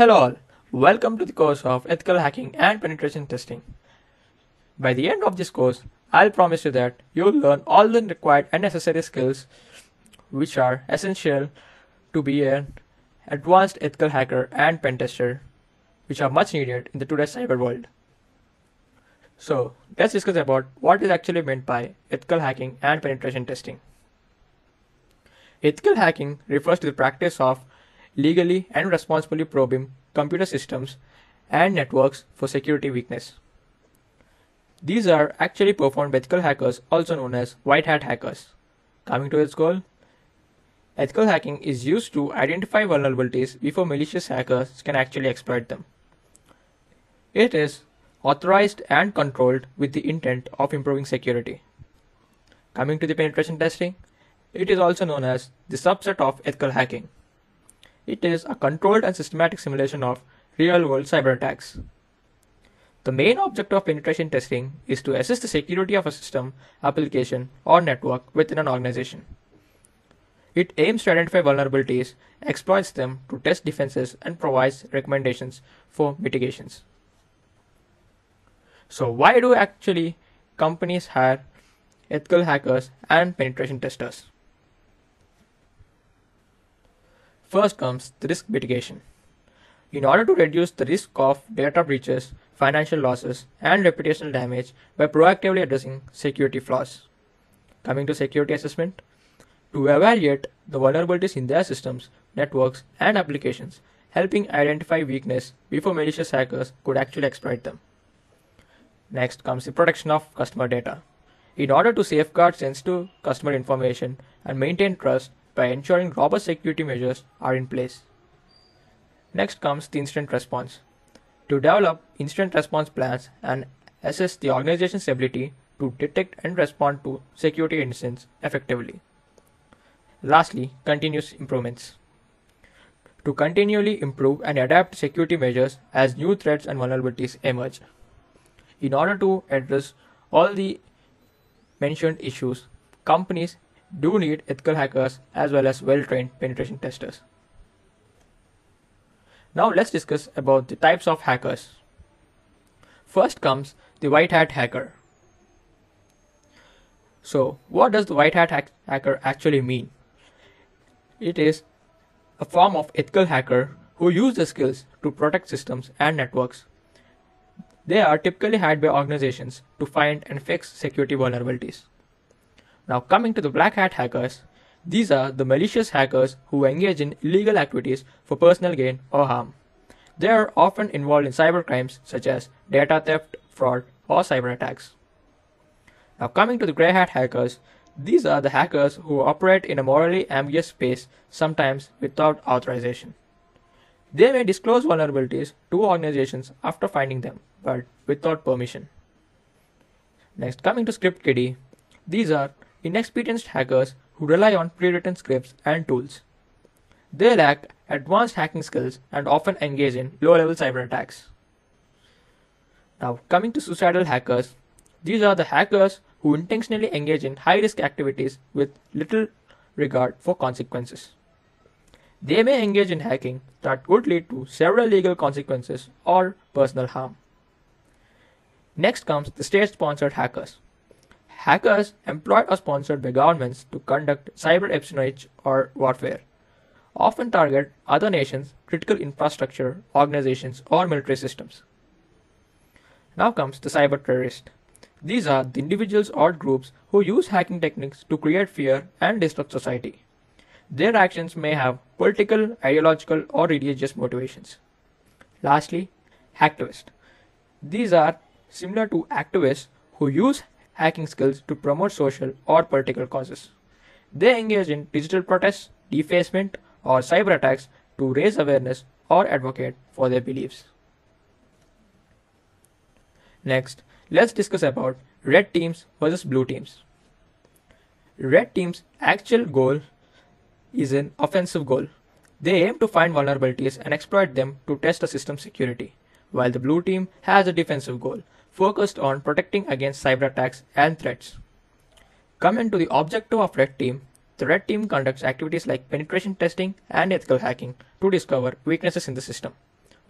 Hello all, welcome to the course of Ethical Hacking and Penetration Testing. By the end of this course, I'll promise you that you'll learn all the required and necessary skills which are essential to be an advanced ethical hacker and pen tester, which are much needed in the today's cyber world. So, let's discuss about what is actually meant by ethical hacking and penetration testing. Ethical hacking refers to the practice of legally and responsibly probing computer systems and networks for security weakness. These are actually performed by ethical hackers, also known as white hat hackers. Coming to its goal, ethical hacking is used to identify vulnerabilities before malicious hackers can actually exploit them. It is authorized and controlled with the intent of improving security. Coming to the penetration testing, it is also known as the subset of ethical hacking. It is a controlled and systematic simulation of real-world cyber attacks. The main object of penetration testing is to assess the security of a system, application, or network within an organization. It aims to identify vulnerabilities, exploits them to test defenses, and provides recommendations for mitigations. So why do actually companies hire ethical hackers and penetration testers? First comes the risk mitigation. In order to reduce the risk of data breaches, financial losses, and reputational damage by proactively addressing security flaws. Coming to security assessment, to evaluate the vulnerabilities in their systems, networks, and applications, helping identify weakness before malicious hackers could actually exploit them. Next comes the protection of customer data. In order to safeguard sensitive customer information and maintain trust by ensuring robust security measures are in place. Next comes the incident response. To develop incident response plans and assess the organization's ability to detect and respond to security incidents effectively. Lastly, continuous improvements. To continually improve and adapt security measures as new threats and vulnerabilities emerge. In order to address all the mentioned issues, companies do need ethical hackers as well as well-trained penetration testers. Now let's discuss about the types of hackers. First comes the white hat hacker. So what does the white hat hacker actually mean? It is a form of ethical hacker who use the skills to protect systems and networks. They are typically hired by organizations to find and fix security vulnerabilities. Now coming to the black hat hackers, these are the malicious hackers who engage in illegal activities for personal gain or harm. They are often involved in cyber crimes such as data theft, fraud, or cyber attacks. Now coming to the grey hat hackers, these are the hackers who operate in a morally ambiguous space, sometimes without authorization. They may disclose vulnerabilities to organizations after finding them, but without permission. Next, coming to script kiddie, these are inexperienced hackers who rely on pre-written scripts and tools. They lack advanced hacking skills and often engage in low-level cyber attacks. Now, coming to suicidal hackers, these are the hackers who intentionally engage in high-risk activities with little regard for consequences. They may engage in hacking that could lead to several legal consequences or personal harm. Next comes the state-sponsored hackers. Hackers employed or sponsored by governments to conduct cyber espionage or warfare, often target other nations' critical infrastructure, organizations, or military systems. Now comes the cyber terrorist. These are the individuals or groups who use hacking techniques to create fear and disrupt society. Their actions may have political, ideological, or religious motivations. Lastly, hacktivists. These are similar to activists who use hacking skills to promote social or political causes. They engage in digital protests, defacement, or cyber attacks to raise awareness or advocate for their beliefs. Next, let's discuss about red teams versus blue teams. Red team's actual goal is an offensive goal. They aim to find vulnerabilities and exploit them to test a system's security, while the blue team has a defensive goal, focused on protecting against cyber attacks and threats. Coming to the objective of red team, the red team conducts activities like penetration testing and ethical hacking to discover weaknesses in the system.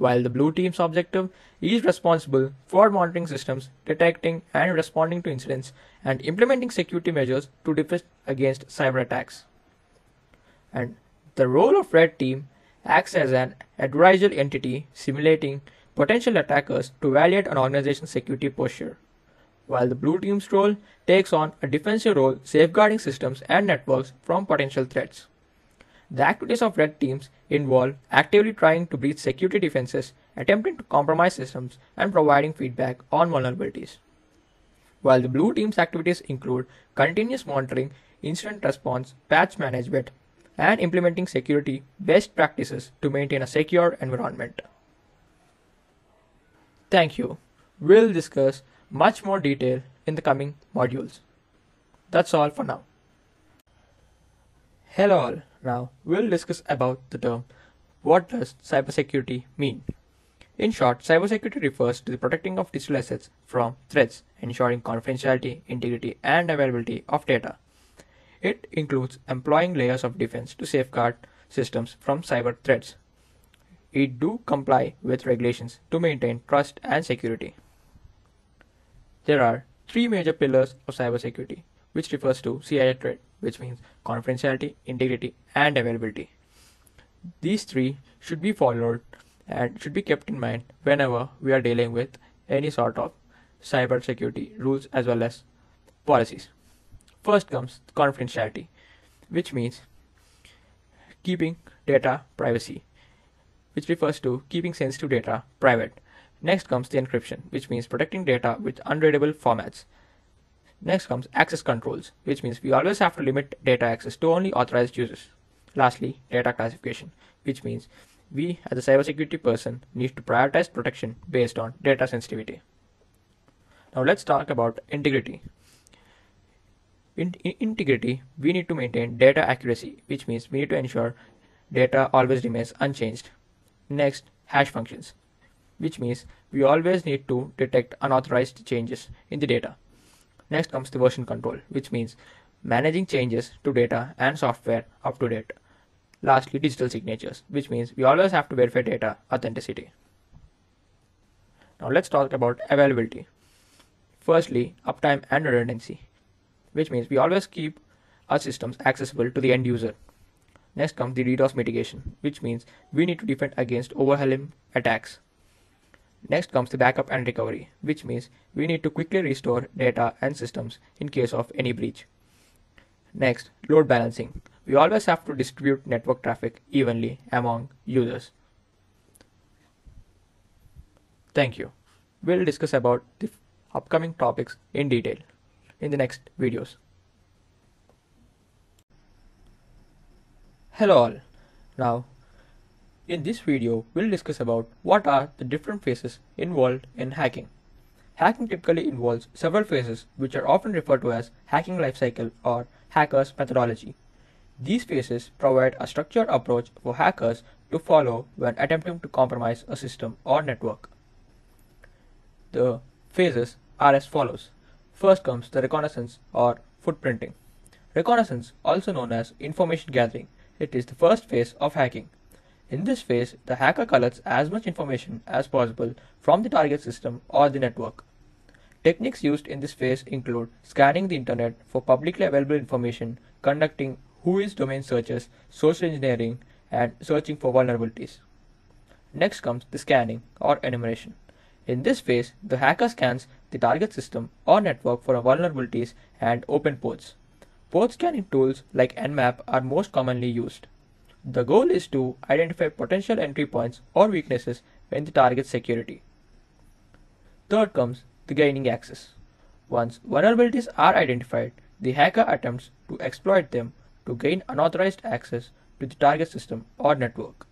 while the blue team's objective is responsible for monitoring systems, detecting and responding to incidents, and implementing security measures to defend against cyber attacks. And the role of red team acts as an adversarial entity simulating potential attackers to evaluate an organization's security posture, while the blue team's role takes on a defensive role safeguarding systems and networks from potential threats. The activities of red teams involve actively trying to breach security defenses, attempting to compromise systems, and providing feedback on vulnerabilities. While the blue team's activities include continuous monitoring, incident response, patch management, and implementing security best practices to maintain a secure environment. Thank you. We'll discuss much more detail in the coming modules. That's all for now. Hello all. Now we'll discuss about the term what does cybersecurity mean? In short, cybersecurity refers to the protecting of digital assets from threats, ensuring confidentiality, integrity, and availability of data. It includes employing layers of defense to safeguard systems from cyber threats. It do comply with regulations to maintain trust and security. There are three major pillars of cybersecurity, which refers to CIA threat, which means confidentiality, integrity, and availability. These three should be followed and should be kept in mind whenever we are dealing with any sort of cybersecurity rules as well as policies. First comes confidentiality, which means keeping data privacy, which refers to keeping sensitive data private. Next comes the encryption, which means protecting data with unreadable formats. Next comes access controls, which means we always have to limit data access to only authorized users. Lastly, data classification, which means we as a cybersecurity person need to prioritize protection based on data sensitivity. Now let's talk about integrity. In integrity, we need to maintain data accuracy, which means we need to ensure data always remains unchanged. Next, hash functions, which means we always need to detect unauthorized changes in the data. Next comes the version control, which means managing changes to data and software up to date. Lastly, digital signatures, which means we always have to verify data authenticity. Now let's talk about availability. Firstly, uptime and redundancy, which means we always keep our systems accessible to the end user. Next comes the DDoS mitigation, which means we need to defend against overwhelming attacks. Next comes the backup and recovery, which means we need to quickly restore data and systems in case of any breach. Next, load balancing. We always have to distribute network traffic evenly among users. Thank you. We'll discuss about the upcoming topics in detail in the next videos. Hello all. Now, in this video, we'll discuss about what are the different phases involved in hacking. Hacking typically involves several phases which are often referred to as hacking lifecycle or hacker's methodology. These phases provide a structured approach for hackers to follow when attempting to compromise a system or network. The phases are as follows. First comes the reconnaissance or footprinting. Reconnaissance, also known as information gathering, it is the first phase of hacking. In this phase, the hacker collects as much information as possible from the target system or the network. Techniques used in this phase include scanning the internet for publicly available information, conducting who-is domain searches, social engineering, and searching for vulnerabilities. Next comes the scanning or enumeration. In this phase, the hacker scans the target system or network for vulnerabilities and open ports. Port scanning tools like Nmap are most commonly used. The goal is to identify potential entry points or weaknesses in the target's security. Third comes the gaining access. Once vulnerabilities are identified, the hacker attempts to exploit them to gain unauthorized access to the target system or network.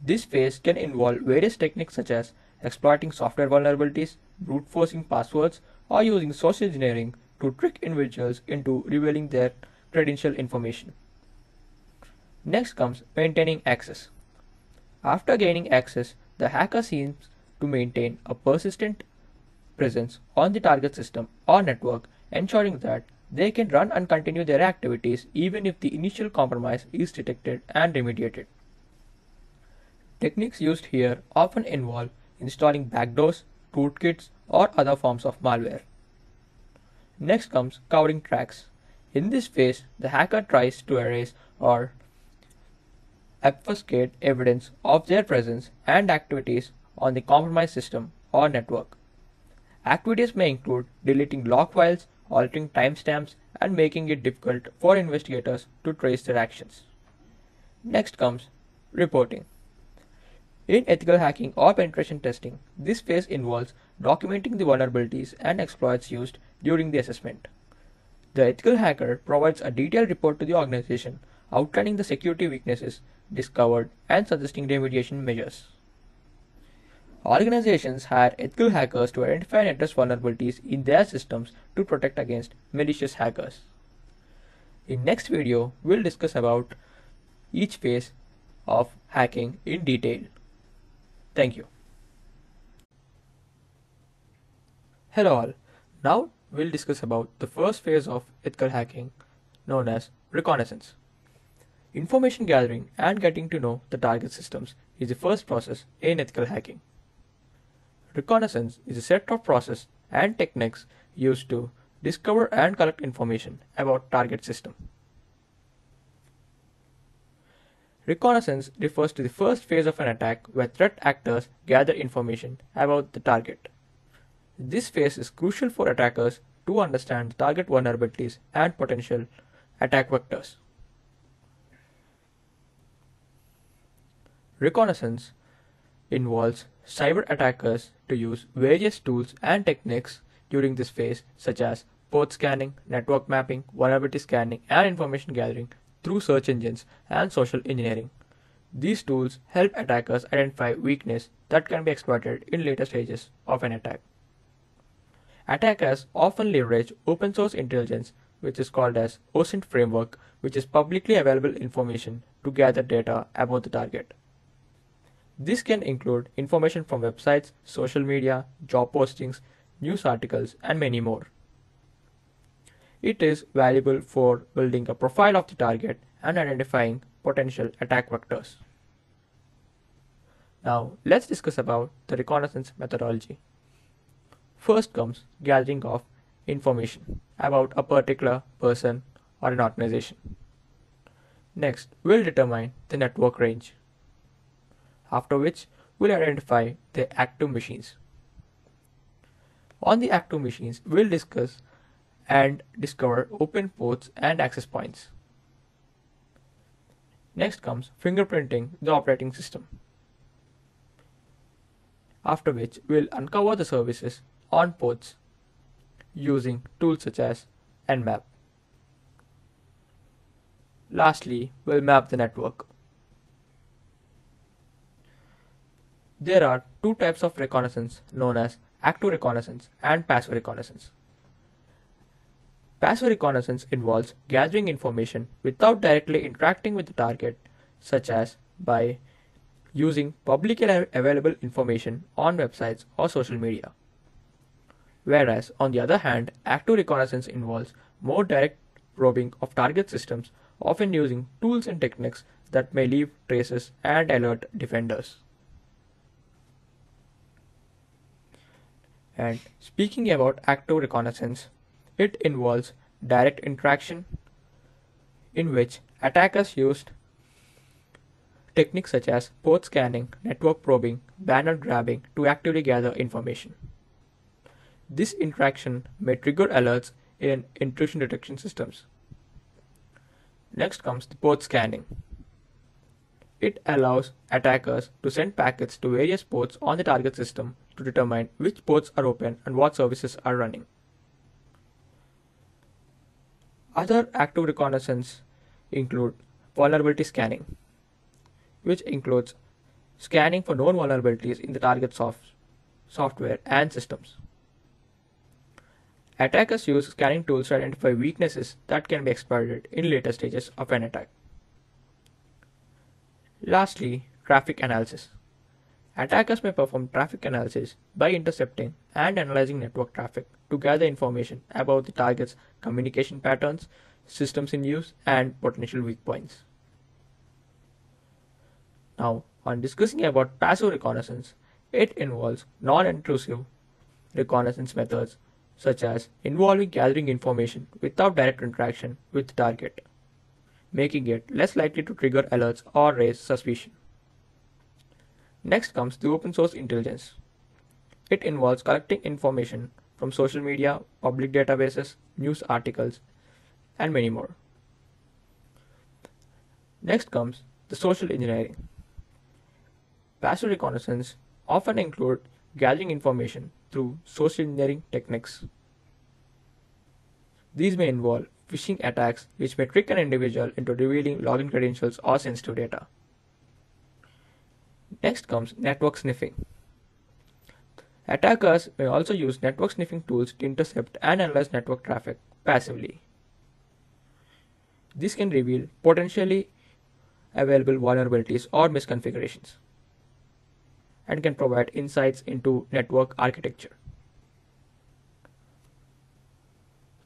This phase can involve various techniques such as exploiting software vulnerabilities, brute forcing passwords, or using social engineering to trick individuals into revealing their credential information. Next comes maintaining access. After gaining access, the hacker seems to maintain a persistent presence on the target system or network, ensuring that they can run and continue their activities even if the initial compromise is detected and remediated. Techniques used here often involve installing backdoors, rootkits, or other forms of malware. Next comes covering tracks. In this phase, the hacker tries to erase or obfuscate evidence of their presence and activities on the compromised system or network. Activities may include deleting log files, altering timestamps, and making it difficult for investigators to trace their actions. Next comes reporting. In ethical hacking or penetration testing, this phase involves documenting the vulnerabilities and exploits used during the assessment. The ethical hacker provides a detailed report to the organization outlining the security weaknesses discovered and suggesting remediation measures. Organizations hire ethical hackers to identify and address vulnerabilities in their systems to protect against malicious hackers. In next video, we'll discuss about each phase of hacking in detail. Thank you. Hello all. Now we'll discuss about the first phase of ethical hacking known as reconnaissance. Information gathering and getting to know the target systems is the first process in ethical hacking. Reconnaissance is a set of processes and techniques used to discover and collect information about target system. Reconnaissance refers to the first phase of an attack where threat actors gather information about the target. This phase is crucial for attackers to understand the target vulnerabilities and potential attack vectors. Reconnaissance involves cyber attackers to use various tools and techniques during this phase, such as port scanning, network mapping, vulnerability scanning, and information gathering through search engines and social engineering. These tools help attackers identify weaknesses that can be exploited in later stages of an attack. Attackers often leverage open source intelligence, which is called as OSINT framework, which is publicly available information to gather data about the target. This can include information from websites, social media, job postings, news articles, and many more. It is valuable for building a profile of the target and identifying potential attack vectors. Now, let's discuss about the reconnaissance methodology. First comes gathering of information about a particular person or an organization. Next, we'll determine the network range. After which, we'll identify the active machines. On the active machines, we'll discuss and discover open ports and access points. Next comes fingerprinting the operating system. After which, we'll uncover the services on ports using tools such as Nmap. Lastly, we'll map the network. There are two types of reconnaissance known as active reconnaissance and passive reconnaissance. Passive reconnaissance involves gathering information without directly interacting with the target, such as by using publicly available information on websites or social media. Whereas, on the other hand, active reconnaissance involves more direct probing of target systems, often using tools and techniques that may leave traces and alert defenders. And speaking about active reconnaissance, it involves direct interaction in which attackers used techniques such as port scanning, network probing, banner grabbing to actively gather information. This interaction may trigger alerts in intrusion detection systems. Next comes the port scanning. It allows attackers to send packets to various ports on the target system to determine which ports are open and what services are running. Other active reconnaissance include vulnerability scanning, which includes scanning for known vulnerabilities in the target software and systems. Attackers use scanning tools to identify weaknesses that can be exploited in later stages of an attack. Lastly, traffic analysis. Attackers may perform traffic analysis by intercepting and analyzing network traffic to gather information about the target's communication patterns, systems in use, and potential weak points. Now, On discussing about passive reconnaissance, it involves non-intrusive reconnaissance methods such as involving gathering information without direct interaction with the target, making it less likely to trigger alerts or raise suspicion. Next comes the open source intelligence. It involves collecting information from social media, public databases, news articles, and many more. Next comes the social engineering. Passive reconnaissance often include gathering information through social engineering techniques. These may involve phishing attacks which may trick an individual into revealing login credentials or sensitive data. Next comes network sniffing. Attackers may also use network sniffing tools to intercept and analyze network traffic passively. This can reveal potentially available vulnerabilities or misconfigurations and can provide insights into network architecture.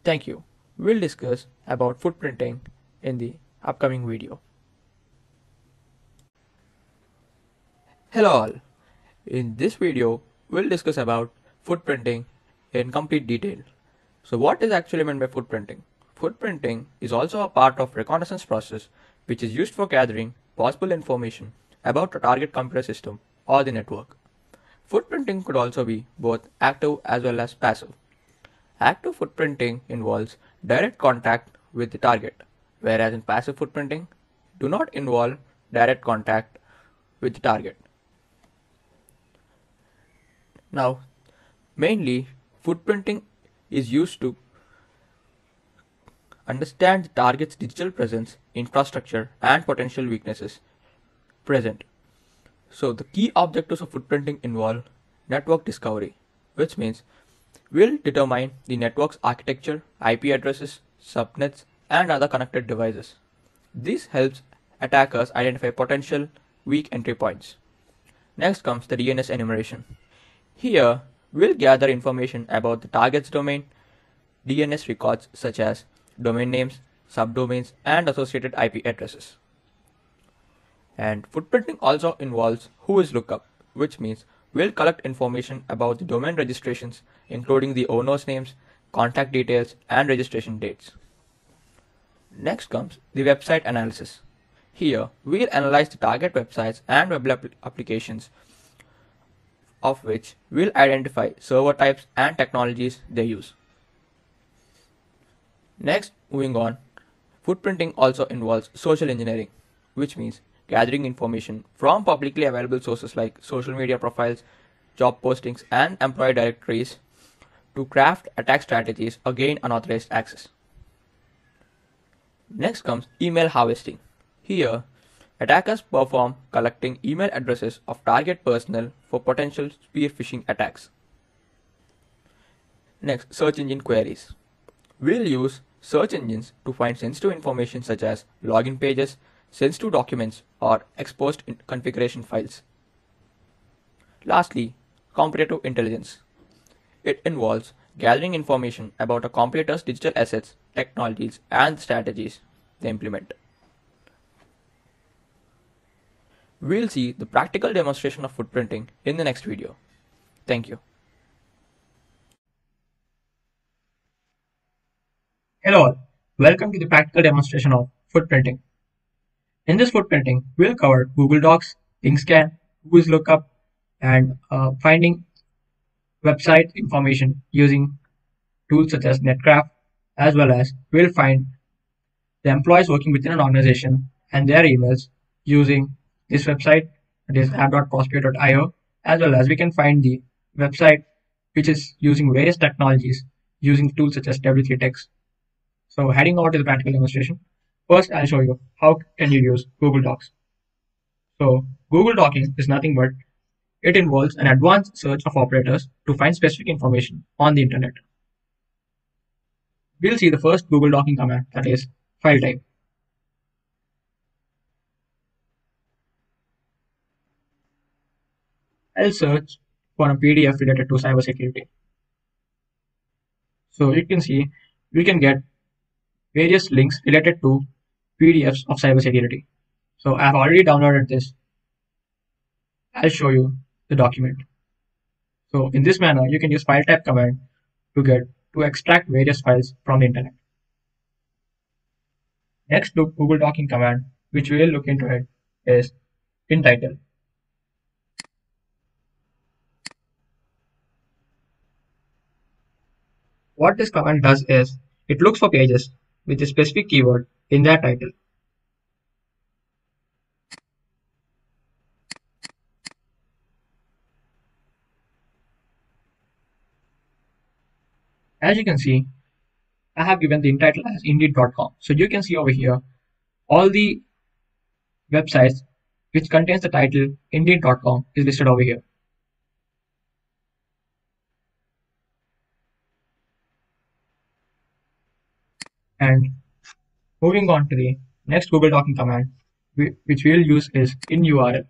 Thank you. We'll discuss about footprinting in the upcoming video. Hello all. In this video, we'll discuss about footprinting in complete detail. So what is actually meant by footprinting? Footprinting is also a part of reconnaissance process which is used for gathering possible information about a target computer system or the network. Footprinting could also be both active as well as passive. Active footprinting involves direct contact with the target, whereas in passive footprinting do not involve direct contact with the target. Now, mainly footprinting is used to understand the target's digital presence, infrastructure, and potential weaknesses present. So the key objectives of footprinting involve network discovery, which means we'll determine the network's architecture, IP addresses, subnets, and other connected devices. This helps attackers identify potential weak entry points. Next comes the DNS enumeration. Here, we'll gather information about the target's domain, DNS records such as domain names, subdomains, and associated IP addresses. And footprinting also involves whoislookup, which means we'll collect information about the domain registrations, including the owner's names, contact details, and registration dates. Next comes the website analysis. Here, we'll analyze the target websites and web applications, of which we'll identify server types and technologies they use. Next, moving on, footprinting also involves social engineering, which means gathering information from publicly available sources like social media profiles, job postings, and employee directories to craft attack strategies or gain unauthorized access. Next comes email harvesting. Here, attackers perform collecting email addresses of target personnel for potential spear phishing attacks. Next, search engine queries. We'll use search engines to find sensitive information such as login pages, sensitive documents, or exposed configuration files. Lastly, competitive intelligence. It involves gathering information about a competitor's digital assets, technologies, and strategies they implement. We'll see the practical demonstration of footprinting in the next video. Thank you. Hello all, welcome to the practical demonstration of footprinting. In this footprinting, we'll cover Google Docs, Ping Scan, whoislookup, and finding website information using tools such as Netgraph, as well as we'll find the employees working within an organization and their emails using this website, that is app.prospero.io, as well as we can find the website which is using various technologies using tools such as W3Text. So heading over to the practical demonstration, first I'll show you how can you use Google Docs. So Google Docking is nothing but it involves an advanced search of operators to find specific information on the internet. We'll see the first Google Docking command, that is file type. I'll search for a PDF related to cybersecurity. So you can see we can get various links related to PDFs of cybersecurity. So I've already downloaded this. I'll show you the document. So in this manner, you can use file type command to extract various files from the internet. Next Google Docking command, which we will look into it, is in title. What this command does is it looks for pages with a specific keyword in their title. As you can see, I have given the title as indeed.com. So you can see over here all the websites which contains the title indeed.com is listed over here. And moving on to the next Google Docking command, which we will use is in URL.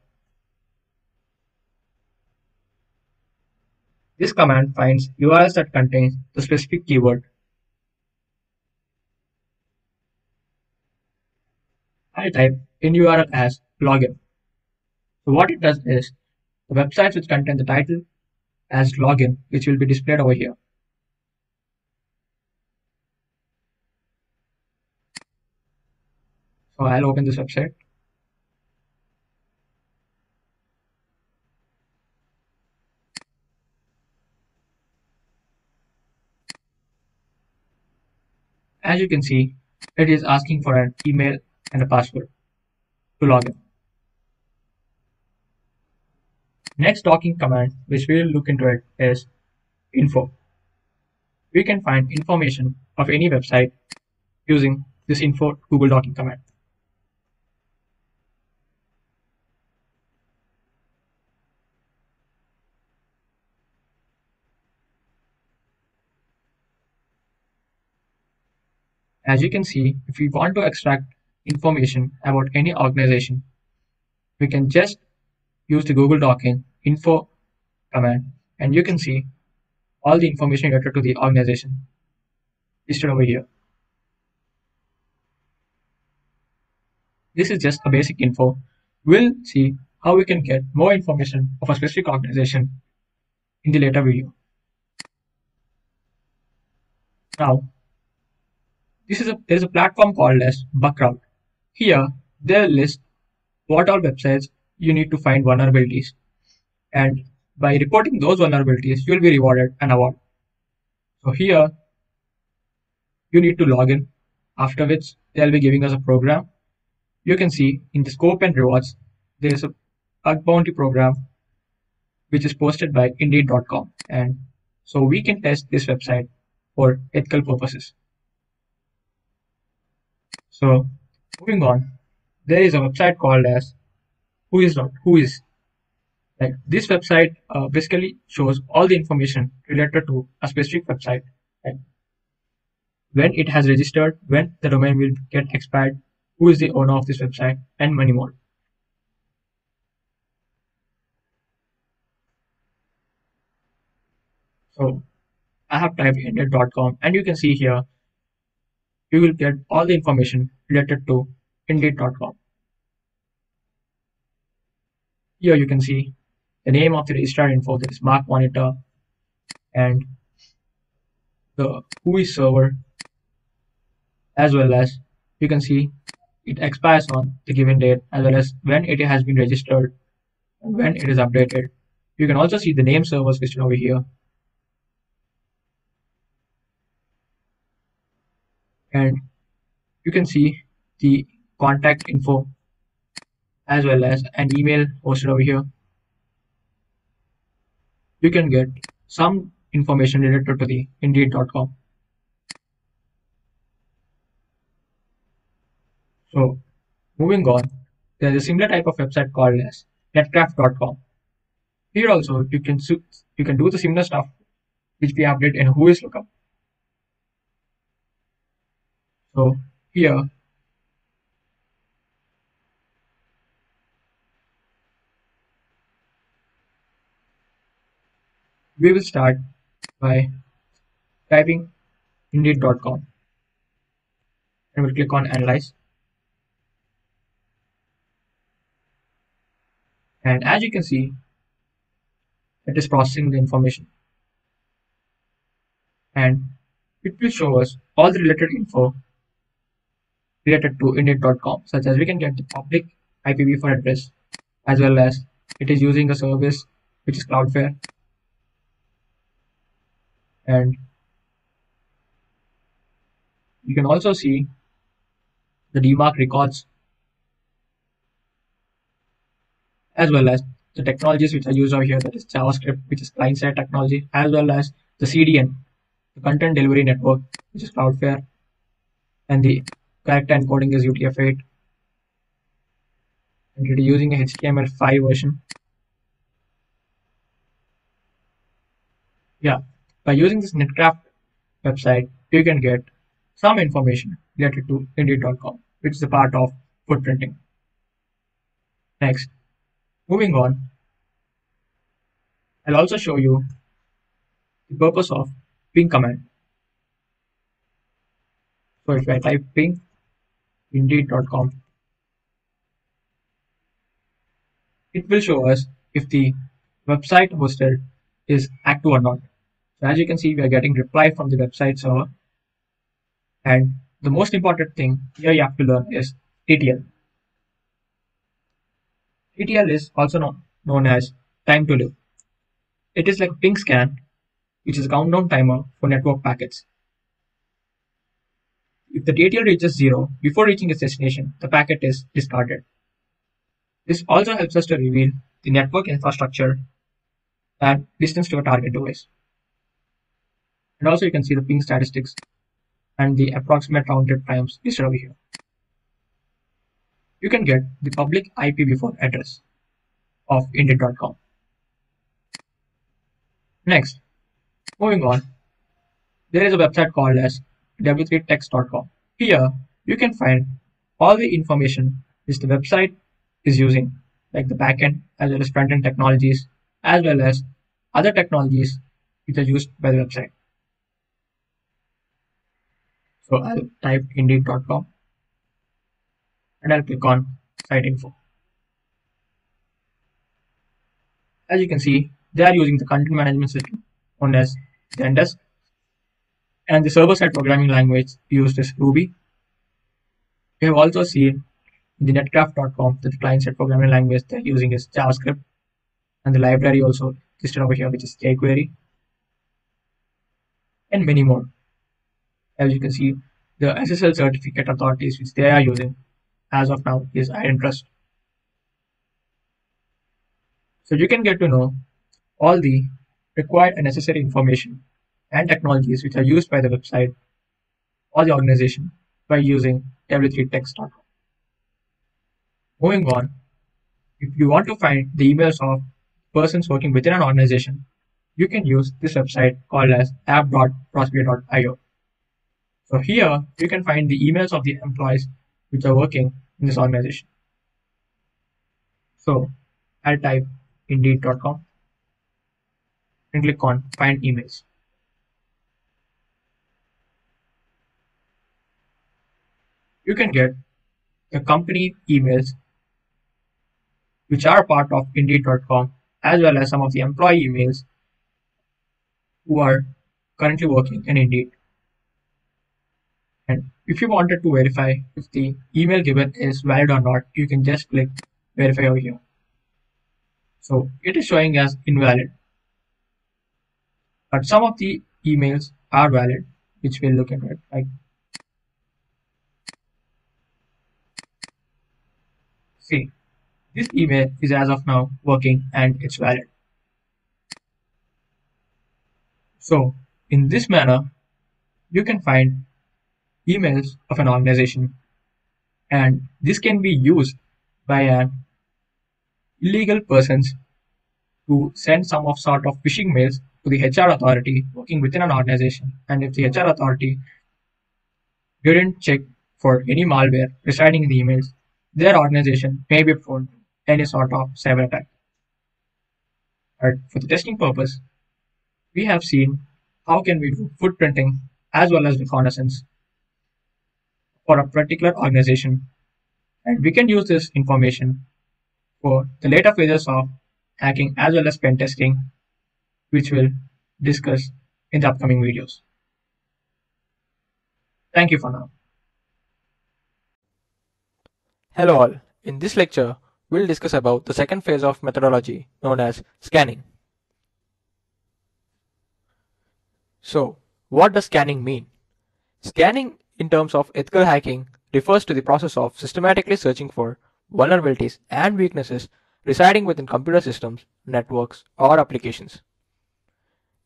This command finds URLs that contains the specific keyword. I'll type in URL as login. So what it does is the websites which contain the title as login, which will be displayed over here. So I'll open this website. As you can see, it is asking for an email and a password to log in. Next docking command, which we will look into it, is info. We can find information of any website using this info Google Docking command. As you can see, if we want to extract information about any organization, we can just use the Google Docking info command, and you can see all the information related to the organization listed over here. This is just a basic info. We'll see how we can get more information of a specific organization in the later video. Now, there is a platform called as Bugcrowd. Here, they'll list what all websites you need to find vulnerabilities. And by reporting those vulnerabilities, you'll be rewarded an award. So here, you need to log in, after which they'll be giving us a program. You can see in the scope and rewards, there is a bug bounty program which is posted by Indeed.com. And so we can test this website for ethical purposes. So moving on, there is a website called as who is. Like this website basically shows all the information related to a specific website, like when it has registered, when the domain will get expired, who is the owner of this website, and many more. So I have typed indeed.com, and you can see here you will get all the information related to indeed.com. Here you can see the name of the registrar info, that is Mark Monitor, and the whois server, as well as you can see it expires on the given date, as well as when it has been registered and when it is updated. You can also see the name servers listed over here. And you can see the contact info as well as an email posted over here. You can get some information related to the Indeed.com. So moving on, there is a similar type of website called as netcraft.com. Here also you can do the similar stuff which we have did in whois lookup. So here we will start by typing Indeed.com, and we'll click on Analyze. And as you can see, it is processing the information and it will show us all the related info related to indeed.com, such as we can get the public IPv4 address, as well as it is using a service which is Cloudflare, and you can also see the DMARC records, as well as the technologies which are used over here, that is JavaScript, which is client-side technology, as well as the CDN, the content delivery network, which is Cloudflare, and the character encoding is UTF-8, and it is using a HTML5 version. Yeah, by using this Netcraft website, you can get some information related to Indeed.com, which is a part of footprinting. Next, moving on, I'll also show you the purpose of ping command. So if I type ping Indeed.com, it will show us if the website hosted is active or not. So as you can see, we are getting reply from the website server. And the most important thing here you have to learn is TTL. TTL is also known as time to live. It is like a ping scan, which is a countdown timer for network packets. If the TTL reaches 0 before reaching its destination, the packet is discarded. This also helps us to reveal the network infrastructure and distance to a target device. And also you can see the ping statistics and the approximate round trip times listed over here. You can get the public IPv4 address of Indeed.com. Next, moving on, there is a website called as w3text.com. Here, you can find all the information which the website is using, like the backend as well as front-end technologies, as well as other technologies which are used by the website. So I'll type indeed.com and I'll click on site info. As you can see, they are using the content management system known as Zendesk, and the server-side programming language used is Ruby. We have also seen in the netcraft.com that the client-side programming language they're using is JavaScript, and the library also listed over here, which is jQuery, and many more. As you can see, the SSL certificate authorities which they are using as of now is IdenTrust. So you can get to know all the required and necessary information and technologies which are used by the website or the organization by using w3text.com. Moving on, if you want to find the emails of persons working within an organization, you can use this website called as app.prosper.io. So here you can find the emails of the employees which are working in this organization. So I'll type indeed.com and click on find emails. You can get the company emails which are part of indeed.com, as well as some of the employee emails who are currently working in Indeed. And if you wanted to verify if the email given is valid or not, you can just click verify over here. So it is showing as invalid, but some of the emails are valid, which we'll look into it. Like, see, this email is as of now working and it's valid. So in this manner, you can find emails of an organization, and this can be used by an illegal persons to send some of sort of phishing mails to the HR authority working within an organization. And if the HR authority didn't check for any malware residing in the emails, their organization may be prone to any sort of cyber attack. But for the testing purpose, we have seen how can we do footprinting as well as reconnaissance for a particular organization, and we can use this information for the later phases of hacking as well as pen testing, which we'll discuss in the upcoming videos. Thank you for now. Hello all. In this lecture, we'll discuss about the second phase of methodology known as scanning. So, what does scanning mean? Scanning in terms of ethical hacking refers to the process of systematically searching for vulnerabilities and weaknesses residing within computer systems, networks, or applications.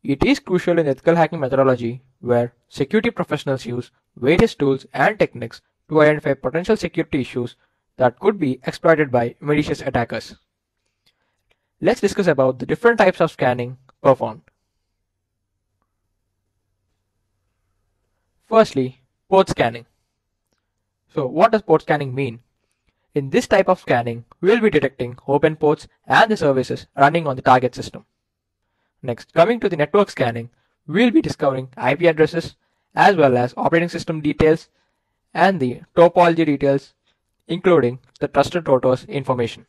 It is crucial in ethical hacking methodology where security professionals use various tools and techniques to identify potential security issues that could be exploited by malicious attackers. Let's discuss about the different types of scanning performed. Firstly, port scanning. So what does port scanning mean? In this type of scanning, we will be detecting open ports and the services running on the target system. Next, coming to the network scanning, we will be discovering IP addresses as well as operating system details and the topology details, including the trusted routers information.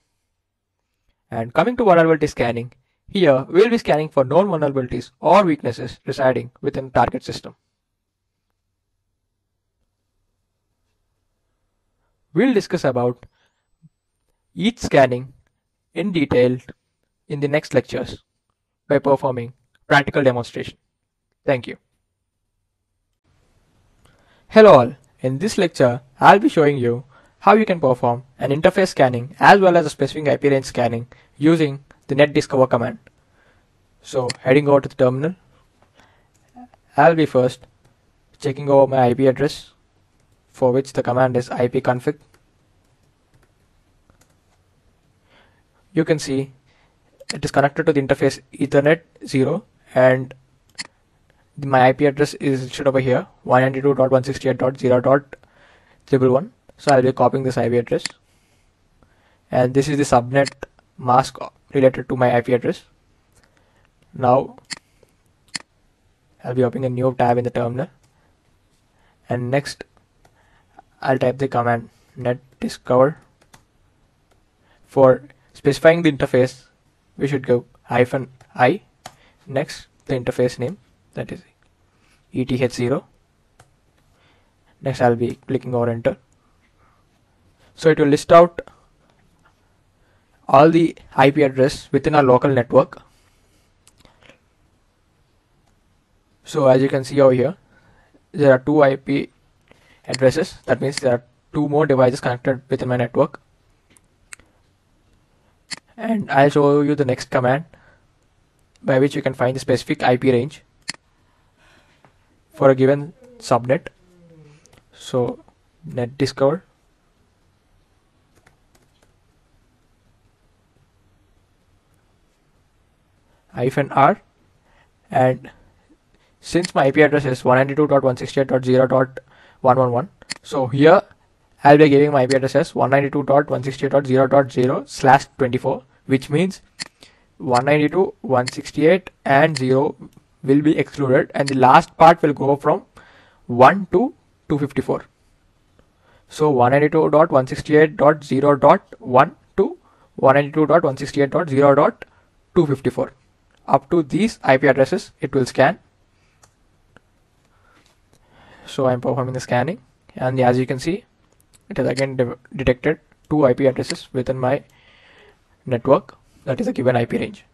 And coming to vulnerability scanning, here we will be scanning for known vulnerabilities or weaknesses residing within the target system. We'll discuss about each scanning in detail in the next lectures by performing practical demonstration. Thank you. Hello all. In this lecture, I'll be showing you how you can perform an interface scanning as well as a specific IP range scanning using the netdiscover command. So heading over to the terminal, I'll be first checking over my IP address, for which the command is ipconfig. You can see it is connected to the interface Ethernet 0 and my IP address is listed over here 192.168.0.111. So I'll be copying this IP address, and this is the subnet mask related to my IP address. Now I'll be opening a new tab in the terminal, and next I'll type the command netdiscover. For specifying the interface, we should go -i. Next, the interface name, that is ETH0. Next, I'll be clicking over enter. So it will list out all the IP address within our local network. So as you can see over here, there are 2 IP addresses. That means there are 2 more devices connected within my network. And I'll show you the next command by which you can find the specific IP range for a given subnet. So netdiscover -r, and since my IP address is 192.168.0.111, so here I'll be giving my IP address as 192.168.0.0/24, which means 192, 168 and 0 will be excluded, and the last part will go from 1 to 254. So 192.168.0.1 to 192.168.0.254. Up to these IP addresses it will scan. So I'm performing the scanning, and as you can see, it has again detected 2 IP addresses within my network, that is a given IP range.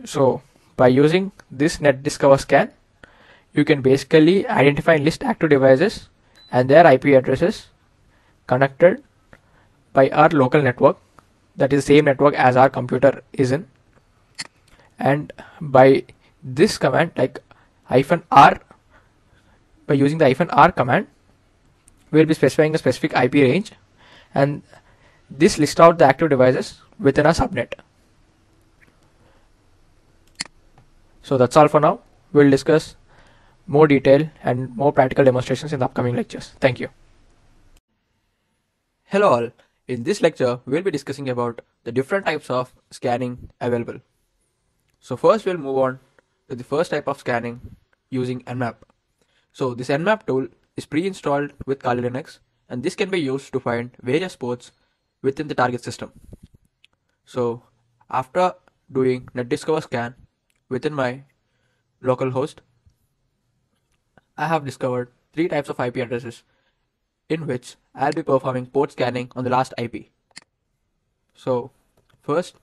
So by using this netdiscover scan, you can basically identify and list active devices and their IP addresses connected by our local network, that is the same network as our computer is in. And by this command, like -r, by using the -r command, we'll be specifying a specific IP range, and this lists out the active devices within a subnet. So that's all for now. We'll discuss more detail and more practical demonstrations in the upcoming lectures. Thank you. Hello all. In this lecture, we'll be discussing about the different types of scanning available. So first we'll move on to the first type of scanning using Nmap. So this Nmap tool is pre-installed with Kali Linux, and this can be used to find various ports within the target system. So after doing netdiscover scan within my local host, I have discovered three types of IP addresses in which I'll be performing port scanning on the last IP. So first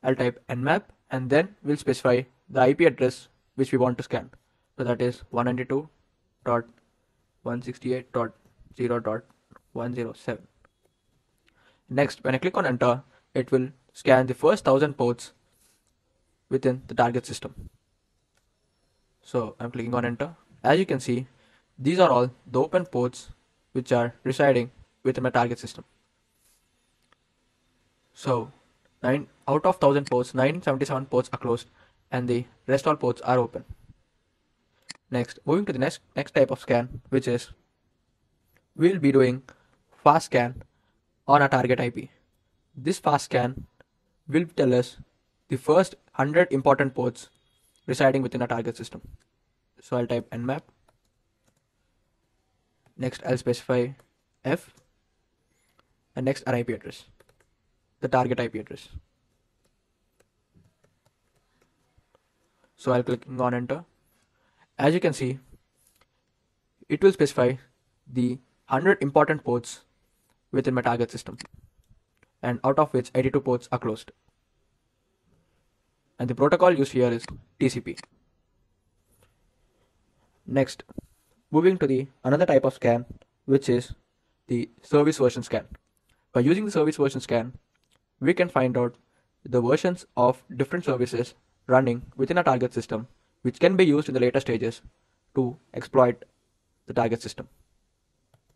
I'll type nmap and then we'll specify the IP address which we want to scan. So that is 192.168.0.107. Next, when I click on enter, it will scan the first 1000 ports within the target system. So I'm clicking on enter. As you can see, these are all the open ports which are residing within my target system. So 9 out of 1000 ports, 977 ports are closed and the rest all ports are open. Next, moving to the next type of scan, which is we'll be doing fast scan on a target IP. This fast scan will tell us the first 100 important ports residing within a target system. So I'll type nmap. Next I'll specify F and next our IP address, the target IP address. So I'll click on enter. As you can see, it will specify the 100 important ports within my target system, and out of which 82 ports are closed. And the protocol used here is TCP. Next, moving to the another type of scan, which is the service version scan. By using the service version scan, we can find out the versions of different services running within a target system, which can be used in the later stages to exploit the target system.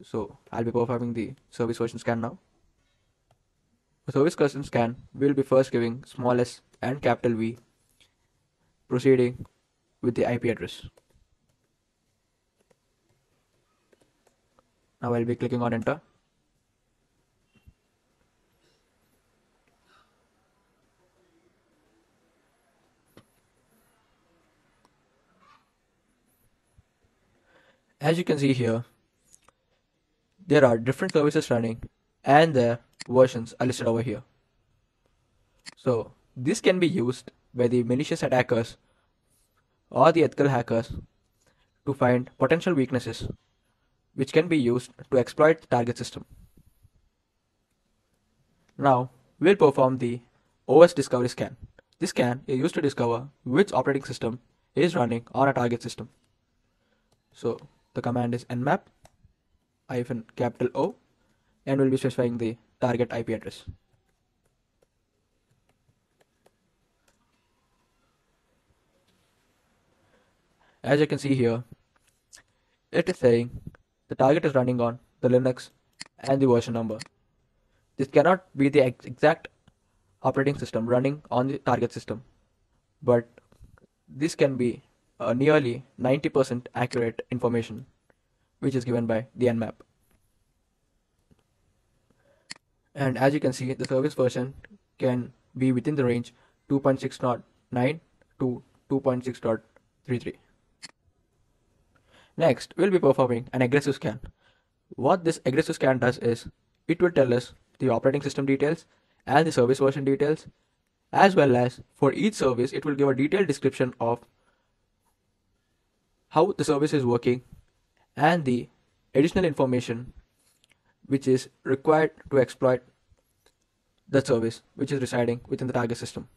So I'll be performing the service version scan now. For service version scan, we'll be first giving small s and capital V, proceeding with the IP address. Now I'll be clicking on enter. As you can see here, there are different services running and their versions are listed over here. So this can be used by the malicious attackers or the ethical hackers to find potential weaknesses which can be used to exploit the target system. Now we'll perform the OS discovery scan. This scan is used to discover which operating system is running on a target system. So the command is nmap -O and we'll be specifying the target IP address. As you can see here, it is saying the target is running on the Linux and the version number. This cannot be the exact operating system running on the target system, but this can be a nearly 90% accurate information which is given by the nmap. And as you can see, the service version can be within the range 2.6.9 to 2.6.33. Next, we'll be performing an aggressive scan. What this aggressive scan does is, it will tell us the operating system details and the service version details, as well as for each service, it will give a detailed description of how the service is working and the additional information which is required to exploit the service which is residing within the target system.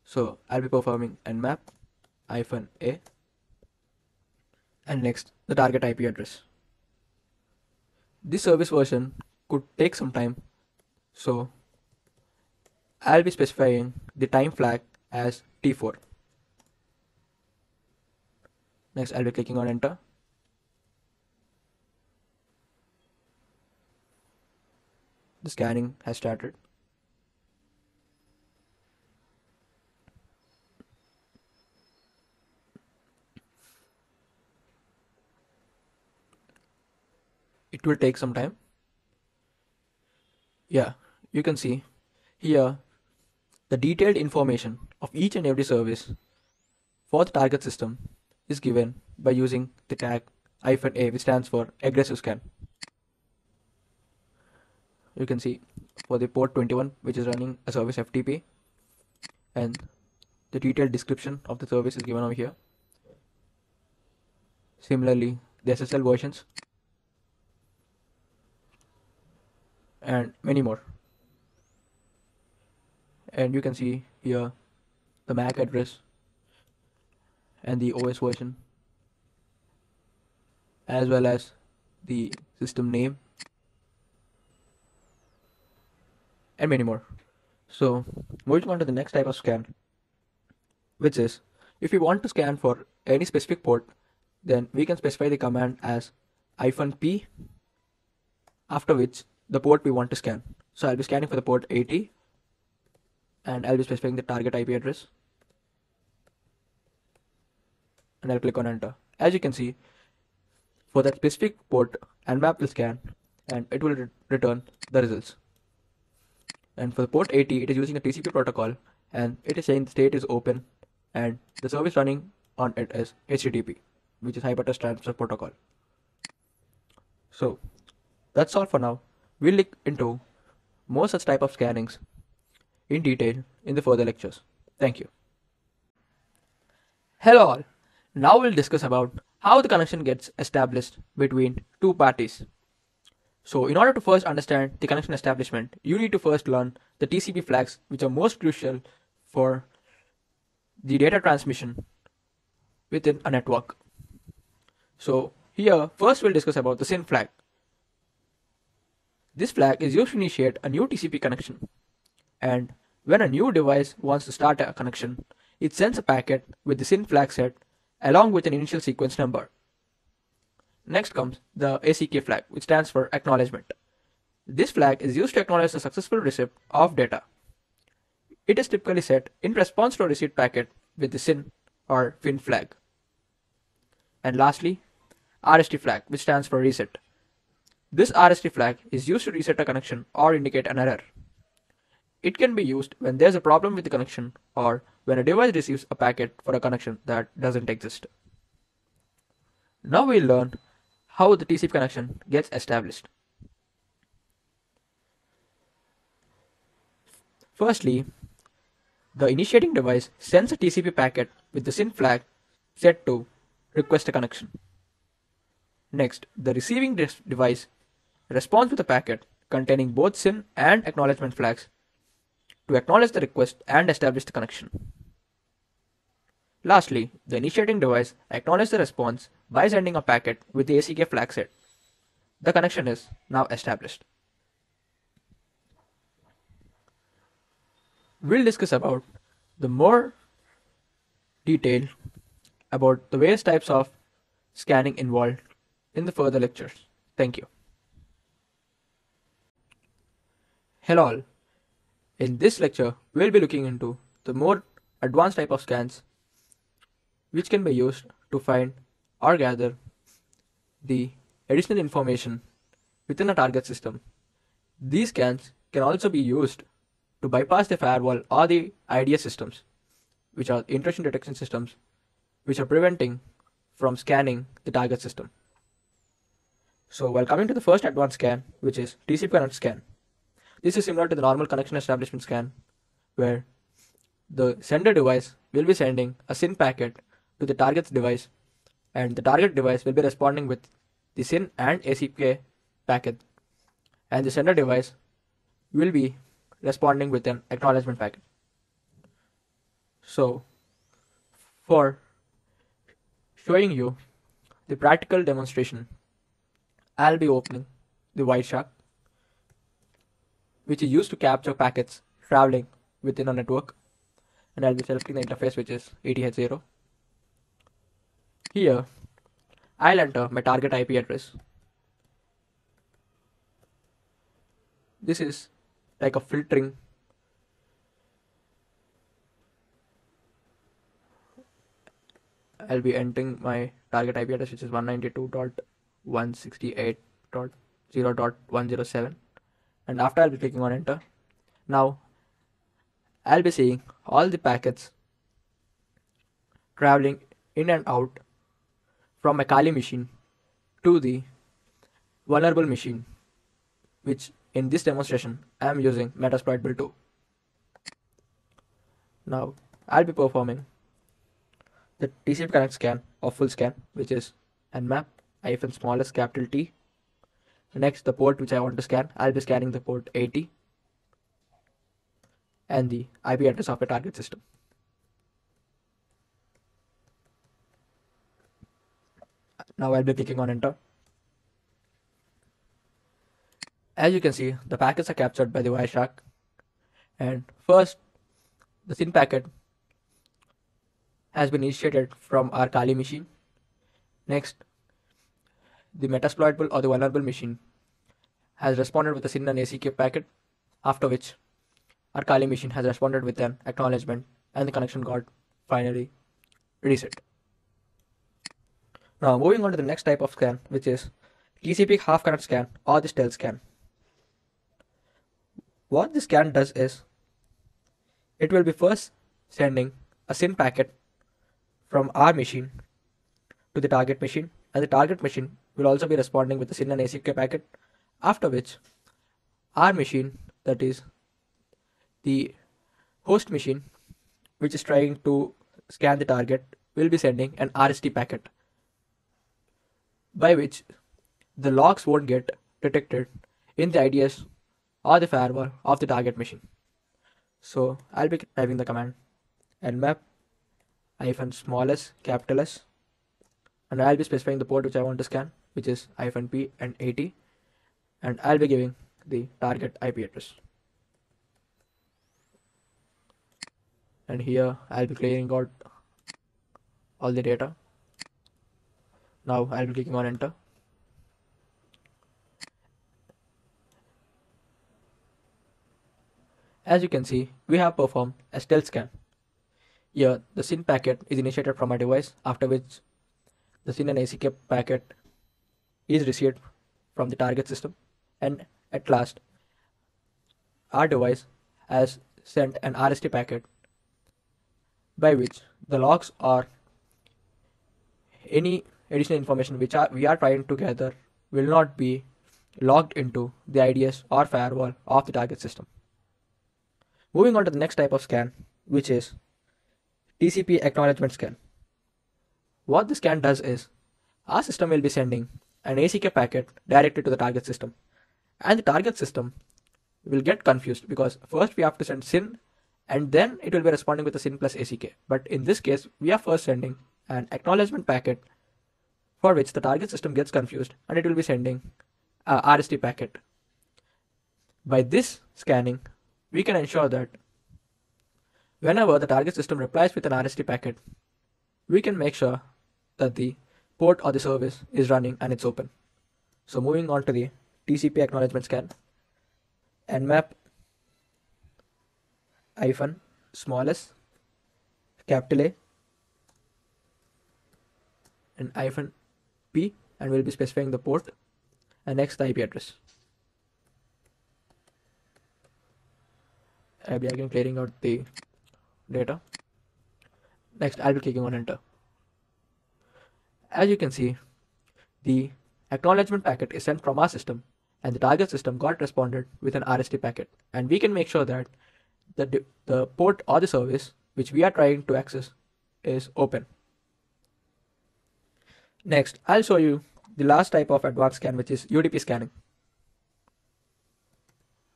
So I'll be performing nmap -A and next the target IP address. This service version could take some time, so I'll be specifying the time flag as T4. Next I'll be clicking on enter. The scanning has started. It will take some time. Yeah, you can see here the detailed information of each and every service for the target system is given by using the tag -A, which stands for aggressive scan. you can see for the port 21 which is running a service FTP, and the detailed description of the service is given over here. Similarly, the SSL versions and many more. And you can see here the MAC address and the OS version, as well as the system name and many more. So moving on to the next type of scan, which is if we want to scan for any specific port, then we can specify the command as -p, after which the port we want to scan. So I'll be scanning for the port 80 and I'll be specifying the target IP address and I'll click on enter. As you can see, for that specific port, Nmap will scan and it will return the results. And for the port 80, it is using a TCP protocol and it is saying the state is open and the service running on it is HTTP, which is Hypertext Transfer Protocol. So that's all for now. We'll look into more such type of scannings in detail in the further lectures. Thank you. Hello all. Now we'll discuss about how the connection gets established between two parties. So in order to first understand the connection establishment, you need to first learn the TCP flags, which are most crucial for the data transmission within a network. So here first we'll discuss about the SYN flag. This flag is used to initiate a new TCP connection, and when a new device wants to start a connection, it sends a packet with the SYN flag set along with an initial sequence number. Next comes the ACK flag, which stands for acknowledgement. This flag is used to acknowledge the successful receipt of data. It is typically set in response to a receipt packet with the SYN or FIN flag. And lastly, RST flag, which stands for reset. This RST flag is used to reset a connection or indicate an error. It can be used when there's a problem with the connection or when a device receives a packet for a connection that doesn't exist. Now we'll learn how the TCP connection gets established. Firstly, the initiating device sends a TCP packet with the SYN flag set to request a connection. Next, the receiving device responds with a packet containing both SYN and acknowledgement flags to acknowledge the request and establish the connection. Lastly, the initiating device acknowledges the response by sending a packet with the ACK flag set. The connection is now established. We'll discuss about the more detail about the various types of scanning involved in the further lectures. Thank you. Hello all. In this lecture, we'll be looking into the more advanced type of scans which can be used to find or gather the additional information within a target system. These scans can also be used to bypass the firewall or the IDS systems, which are intrusion detection systems, which are preventing from scanning the target system. So while coming to the first advanced scan, which is TCP connect scan, this is similar to the normal connection establishment scan, where the sender device will be sending a SYN packet to the target's device, and the target device will be responding with the SYN and ACK packet, and the sender device will be responding with an acknowledgement packet. So, for showing you the practical demonstration, I'll be opening the Wireshark, which is used to capture packets traveling within a network, and I'll be selecting the interface, which is ETH0. Here, I'll enter my target IP address. This is like a filtering. I'll be entering my target IP address, which is 192.168.0.107, and after I'll be clicking on enter. Now I'll be seeing all the packets traveling in and out from my Kali machine to the vulnerable machine, which in this demonstration, I am using Metasploit Build 2. Now, I'll be performing the TCP connect scan or full scan, which is nmap hyphen smallest capital T. Next, the port which I want to scan, I'll be scanning the port 80 and the IP address of the target system. Now I'll be clicking on enter. As you can see, the packets are captured by the Wireshark. And first, the SYN packet has been initiated from our Kali machine. Next, the Metasploitable or the vulnerable machine has responded with a SYN and ACK packet, after which our Kali machine has responded with an acknowledgement and the connection got finally reset. Now moving on to the next type of scan, which is TCP half connect scan or the stealth scan. What this scan does is, it will be first sending a SYN packet from our machine to the target machine, and the target machine will also be responding with the SYN and ACK packet, after which our machine, that is the host machine which is trying to scan the target, will be sending an RST packet, by which the logs won't get detected in the IDS or the firewall of the target machine. So I'll be typing the command nmap hyphen smallest capital S, and I'll be specifying the port which I want to scan, which is -P and 80, and I'll be giving the target IP address. And here I'll be clearing out all the data. Now I'll be clicking on enter. As you can see, we have performed a stealth scan. Here, the SYN packet is initiated from a device, after which the SYN and ACK packet is received from the target system, and at last, our device has sent an RST packet, by which the logs or any additional information which we are trying to gather will not be logged into the IDS or firewall of the target system. Moving on to the next type of scan, which is TCP acknowledgement scan. What the scan does is, our system will be sending an ACK packet directly to the target system, and the target system will get confused because first we have to send SYN and then it will be responding with a SYN plus ACK. But in this case, we are first sending an acknowledgement packet, for which the target system gets confused and it will be sending a RST packet. By this scanning, we can ensure that whenever the target system replies with an RST packet, we can make sure that the port or the service is running and it's open. So moving on to the TCP acknowledgement scan, nmap hyphen smallest capital A and hyphen P, and we'll be specifying the port and next the IP address. I'll be again clearing out the data. Next, I'll be clicking on enter. As you can see, the acknowledgement packet is sent from our system and the target system got responded with an RST packet, and we can make sure that the port or the service which we are trying to access is open. Next, I'll show you the last type of advanced scan, which is UDP scanning,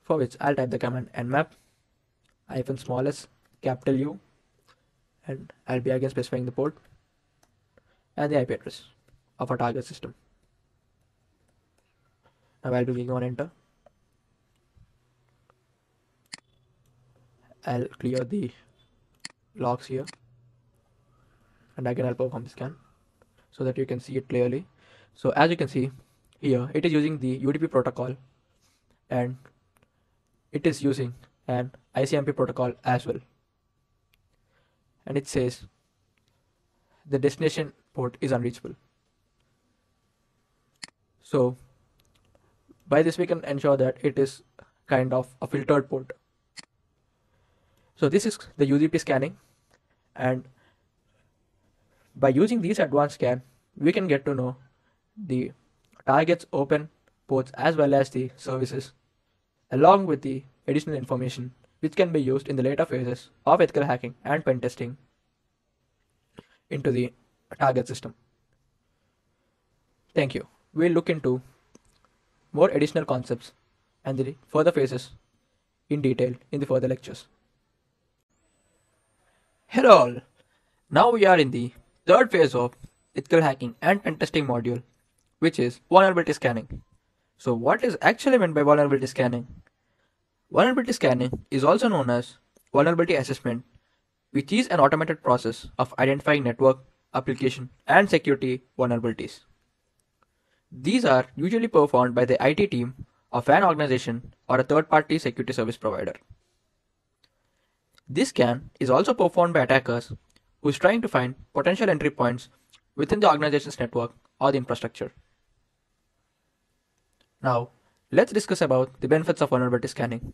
for which I'll type the command nmap hyphen smallest capital U, and I'll be again specifying the port and the IP address of our target system. Now I'll be clicking on enter. I'll clear the logs here, and again I'll perform the scan so that you can see it clearly. So as you can see here, it is using the UDP protocol and it is using an ICMP protocol as well, and it says the destination port is unreachable. So by this we can ensure that it is kind of a filtered port. So this is the UDP scanning, and by using these advanced scan, we can get to know the target's open ports as well as the services along with the additional information which can be used in the later phases of ethical hacking and pen testing into the target system. Thank you. We'll look into more additional concepts and the further phases in detail in the further lectures. Hello all. Now we are in the third phase of ethical hacking and pen testing module, which is vulnerability scanning. So what is actually meant by vulnerability scanning? Vulnerability scanning is also known as vulnerability assessment, which is an automated process of identifying network, application, and security vulnerabilities. These are usually performed by the IT team of an organization or a third-party security service provider. This scan is also performed by attackers who is trying to find potential entry points within the organization's network or the infrastructure. Now, let's discuss about the benefits of vulnerability scanning.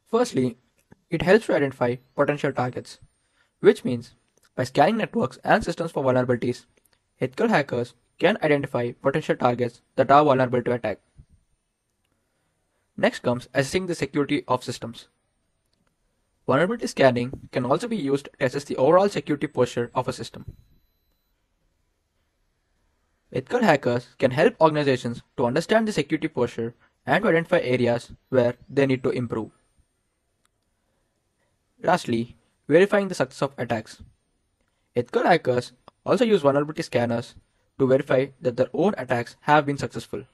Firstly, it helps to identify potential targets, which means by scanning networks and systems for vulnerabilities, ethical hackers can identify potential targets that are vulnerable to attack. Next comes assessing the security of systems. Vulnerability scanning can also be used to assess the overall security posture of a system. Ethical hackers can help organizations to understand the security posture and to identify areas where they need to improve. Lastly, verifying the success of attacks. Ethical hackers also use vulnerability scanners to verify that their own attacks have been successful.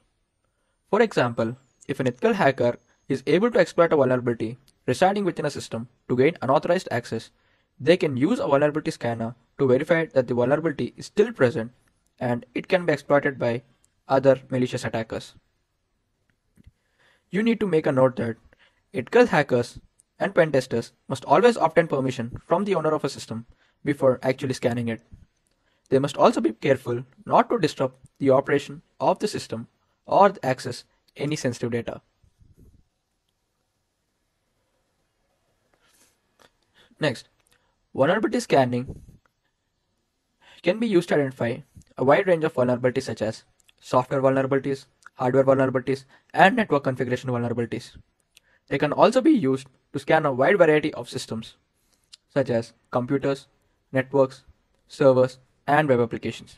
For example, if an ethical hacker is able to exploit a vulnerability residing within a system to gain unauthorized access, they can use a vulnerability scanner to verify that the vulnerability is still present and it can be exploited by other malicious attackers. You need to make a note that ethical hackers and pen testers must always obtain permission from the owner of a system before actually scanning it. They must also be careful not to disrupt the operation of the system or access any sensitive data. Next, vulnerability scanning can be used to identify a wide range of vulnerabilities such as software vulnerabilities, hardware vulnerabilities, and network configuration vulnerabilities. They can also be used to scan a wide variety of systems such as computers, networks, servers, and web applications.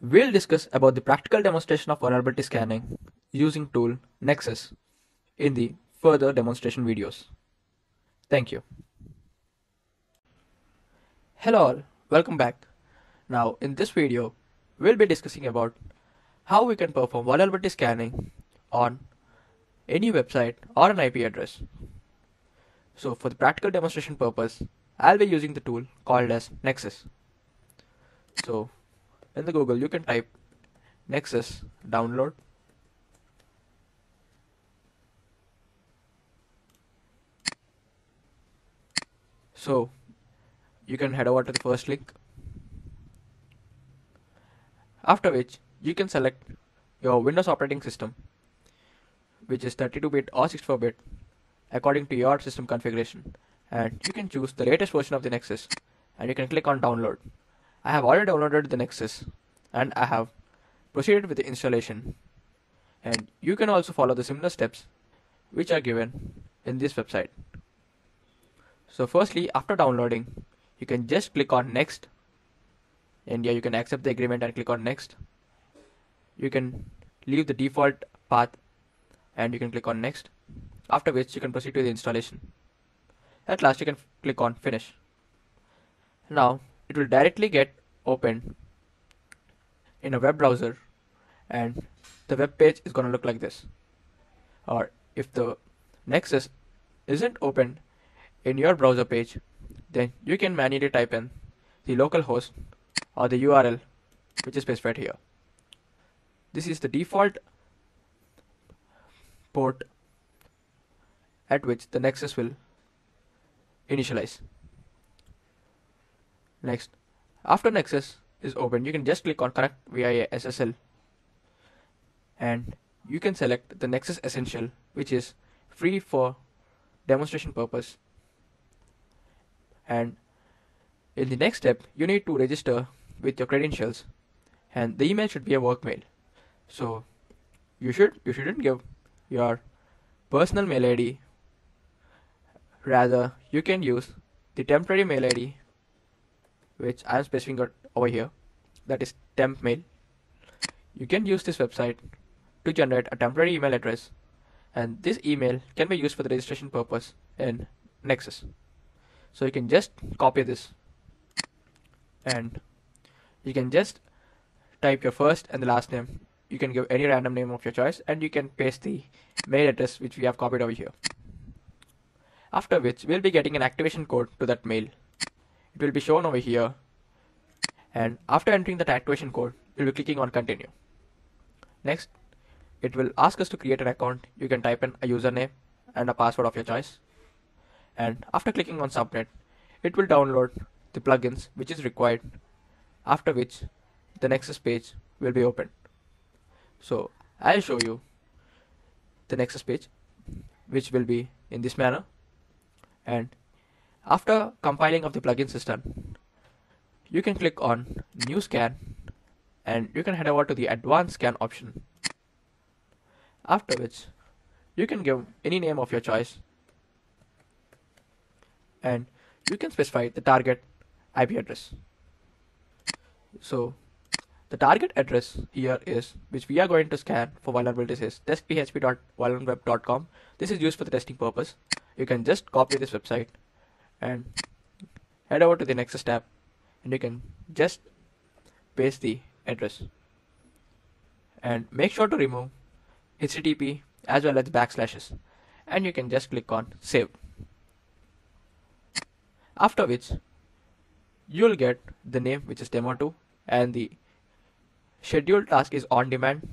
We'll discuss about the practical demonstration of vulnerability scanning using tool Nexus in the further demonstration videos. Thank you. Hello all, welcome back. Now in this video, we'll be discussing about how we can perform vulnerability scanning on any website or an IP address. So for the practical demonstration purpose, I'll be using the tool called as Nexus. So in the Google, you can type Nexus download. So you can head over to the first link, after which you can select your Windows operating system, which is 32-bit or 64-bit according to your system configuration, and you can choose the latest version of the Nexus and you can click on download. I have already downloaded the Nexus and I have proceeded with the installation, and you can also follow the similar steps which are given in this website. So firstly, after downloading, you can just click on next, and yeah, you can accept the agreement and click on next. You can leave the default path and you can click on next, after which you can proceed to the installation. At last you can click on finish. Now it will directly get opened in a web browser and the web page is gonna look like this. Or if the Nexus isn't open in your browser page, then you can manually type in the local host or the URL which is specified here. This is the default port at which the Nexus will initialize. Next, after Nexus is open, you can just click on connect via SSL and you can select the Nexus Essential, which is free for demonstration purpose. And in the next step, you need to register with your credentials, and the email should be a work mail. So you shouldn't give your personal mail ID. Rather, you can use the temporary mail ID, which I am specifying over here, that is temp mail. You can use this website to generate a temporary email address, and this email can be used for the registration purpose in Nexus. So you can just copy this, and you can just type your first and the last name. You can give any random name of your choice, and you can paste the mail address which we have copied over here. After which we'll be getting an activation code to that mail. It will be shown over here, and after entering that activation code, we'll be clicking on continue. Next, it will ask us to create an account. You can type in a username and a password of your choice, and after clicking on submit, it will download the plugins which is required, after which the Nexus page will be opened. So I'll show you the Nexus page, which will be in this manner. And after compiling of the plugin system, you can click on new scan, and you can head over to the advanced scan option, after which you can give any name of your choice, and you can specify the target IP address. So the target address here is, which we are going to scan for vulnerabilities, is testphp.vulnerweb.com. This is used for the testing purpose. You can just copy this website and head over to the Nexus tab, and you can just paste the address, and make sure to remove HTTP as well as backslashes, and you can just click on save. After which you'll get the name, which is demo2, and the scheduled task is on demand.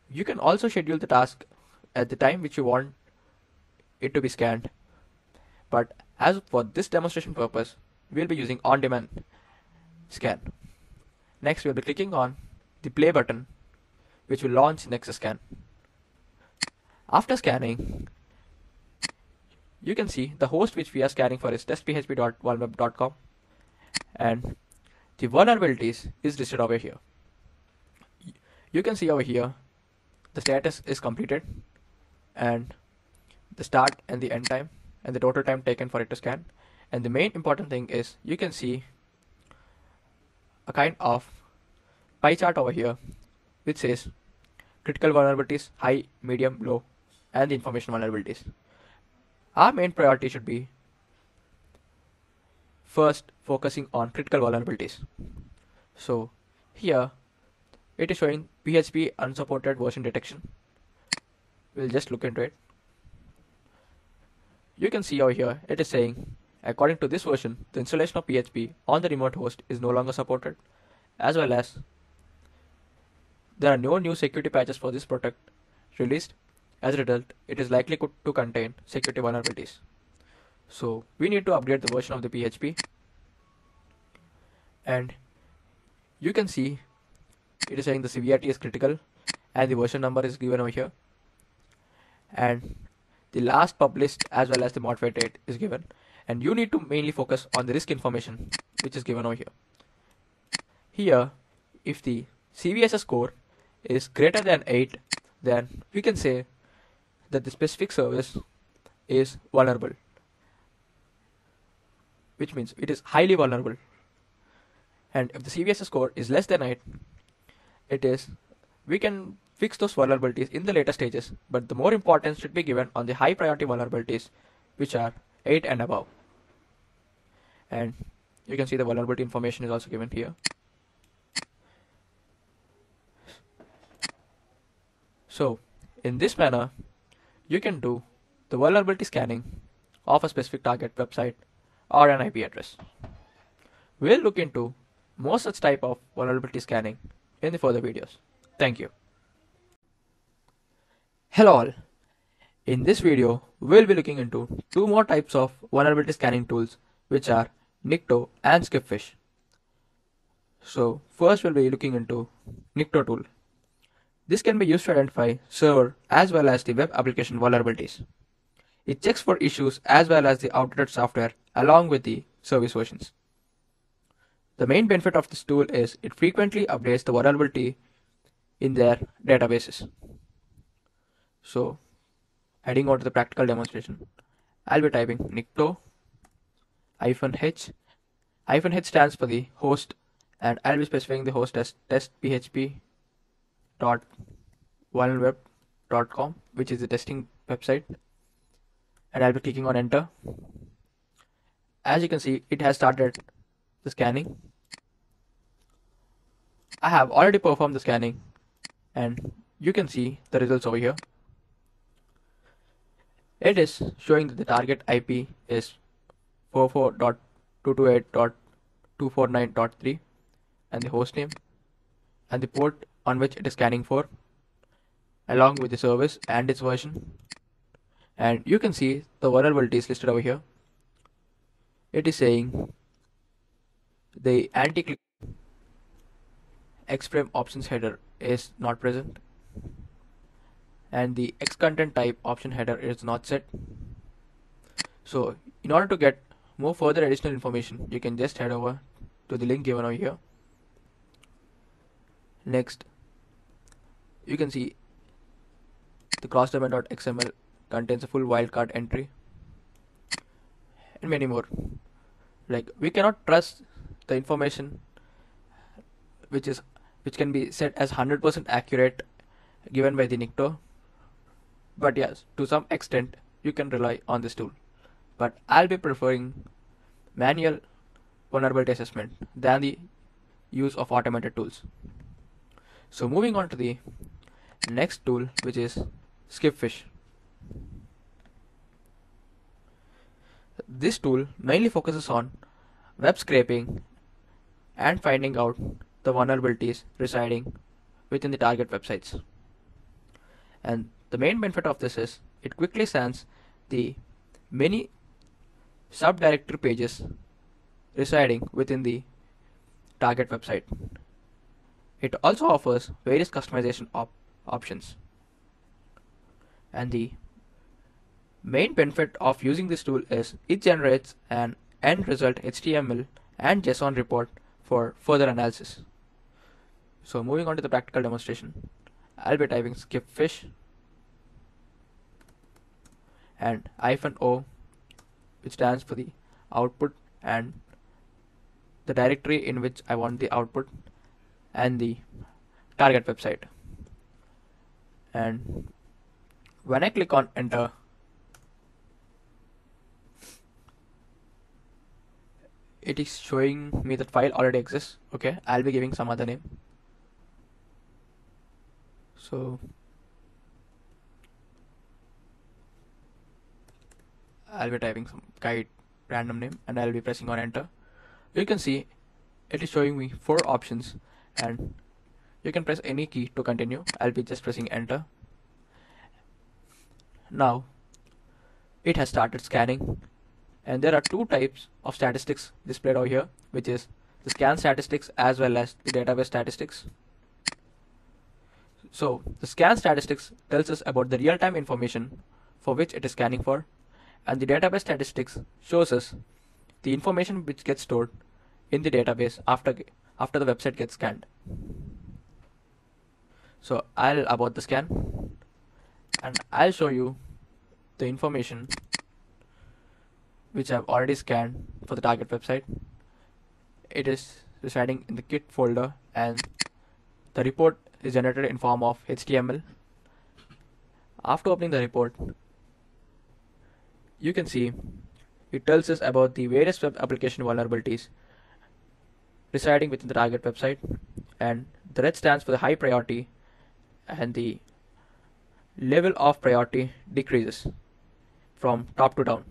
You can also schedule the task at the time which you want it to be scanned, but as for this demonstration purpose, we'll be using on demand scan. Next, we'll be clicking on the play button, which will launch Nexus scan. After scanning, you can see the host which we are scanning for is testphp.vulnerweb.com, and the vulnerabilities is listed over here. You can see over here the status is completed, and the start and the end time, and the total time taken for it to scan. And the main important thing is you can see a kind of pie chart over here which says critical vulnerabilities, high, medium, low, and the information vulnerabilities. Our main priority should be first focusing on critical vulnerabilities. So here it is showing PHP unsupported version detection. We'll just look into it. You can see over here it is saying, according to this version, the installation of PHP on the remote host is no longer supported, as well as there are no new security patches for this product released. As a result, it is likely to contain security vulnerabilities. So we need to upgrade the version of the PHP, and you can see it is saying the severity is critical, and the version number is given over here, and the last published as well as the modified date is given, and you need to mainly focus on the risk information which is given over here. Here, if the CVSS score is greater than 8, then we can say that the specific service is vulnerable, which means it is highly vulnerable. And if the CVSS score is less than 8, we can fix those vulnerabilities in the later stages, but the more importance should be given on the high priority vulnerabilities, which are 8 and above. And you can see the vulnerability information is also given here. So in this manner, you can do the vulnerability scanning of a specific target website or an IP address. We'll look into more such type of vulnerability scanning in the further videos. Thank you. Hello all. In this video, we'll be looking into two more types of vulnerability scanning tools, which are Nikto and Skipfish. So first we'll be looking into Nikto tool. This can be used to identify server as well as the web application vulnerabilities. It checks for issues as well as the outdated software along with the service versions. The main benefit of this tool is it frequently updates the vulnerability in their databases. So heading on to the practical demonstration, I'll be typing nicto -h. -h stands for the host, and I'll be specifying the host as testphp.vulnerweb.com, which is the testing website, and I'll be clicking on enter. As you can see, it has started the scanning. I have already performed the scanning, and you can see the results over here. It is showing that the target IP is 44.228.249.3 and the host name and the port on which it is scanning for, along with the service and its version. And you can see the vulnerabilities listed over here. It is saying the anti-click X-frame options header is not present, and the X content type option header is not set. So in order to get more further additional information, you can just head over to the link given over here. Next, you can see the crossdomain.xml contains a full wildcard entry and many more. Like, we cannot trust the information which can be set as 100% accurate given by the nicto, but yes, to some extent you can rely on this tool. But I'll be preferring manual vulnerability assessment than the use of automated tools. So moving on to the next tool, which is skipfish. This tool mainly focuses on web scraping and finding out the vulnerabilities residing within the target websites. And the main benefit of this is it quickly scans the many subdirectory pages residing within the target website. It also offers various customization options. And the main benefit of using this tool is it generates an end result HTML and JSON report for further analysis. So moving on to the practical demonstration, I'll be typing skipfish and -o, which stands for the output and the directory in which I want the output and the target website. And when I click on enter, it is showing me that file already exists. Okay, I'll be giving some other name. So I'll be typing some guide random name and I'll be pressing on enter. You can see it is showing me 4 options, and you can press any key to continue. I'll be just pressing enter. Now it has started scanning, and there are 2 types of statistics displayed over here, which is the scan statistics as well as the database statistics. So the scan statistics tells us about the real-time information for which it is scanning for, and the database statistics shows us the information which gets stored in the database after the website gets scanned. So I'll abort the scan and I'll show you the information which I've already scanned for the target website. It is residing in the kit folder, and the report is generated in form of HTML. After opening the report, you can see it tells us about the various web application vulnerabilities residing within the target website, and the red stands for the high priority, and the level of priority decreases from top to down.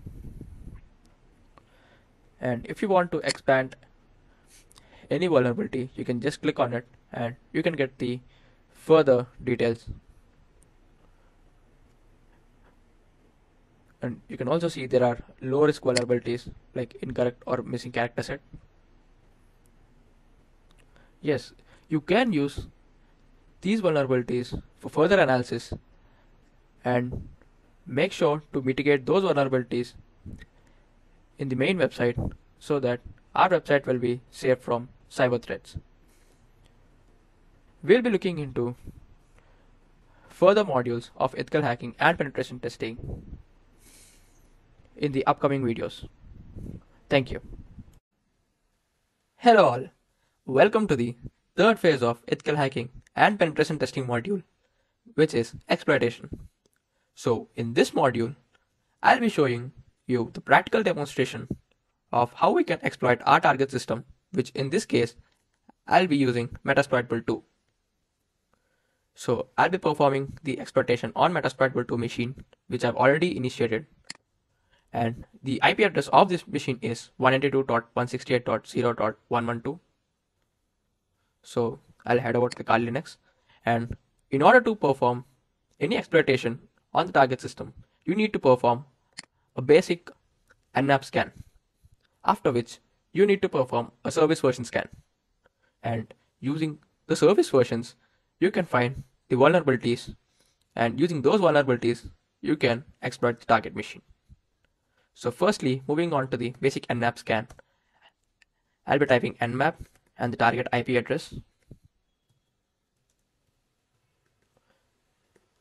And if you want to expand any vulnerability, you can just click on it and you can get the further details. And you can also see there are low risk vulnerabilities like incorrect or missing character set. Yes, you can use these vulnerabilities for further analysis and make sure to mitigate those vulnerabilities in the main website so that our website will be safe from cyber threats. We'll be looking into further modules of ethical hacking and penetration testing in the upcoming videos. Thank you. Hello all. Welcome to the third phase of ethical hacking and penetration testing module, which is exploitation. So in this module, I'll be showing you the practical demonstration of how we can exploit our target system, which in this case, I'll be using Metasploitable 2. So I'll be performing the exploitation on Metasploitable 2 machine, which I've already initiated. And the IP address of this machine is 192.168.0.112. So I'll head over to the Kali Linux, and in order to perform any exploitation on the target system, you need to perform a basic nmap scan, after which you need to perform a service version scan. And using the service versions, you can find the vulnerabilities, and using those vulnerabilities, you can exploit the target machine. So firstly, moving on to the basic nmap scan, I'll be typing nmap and the target IP address,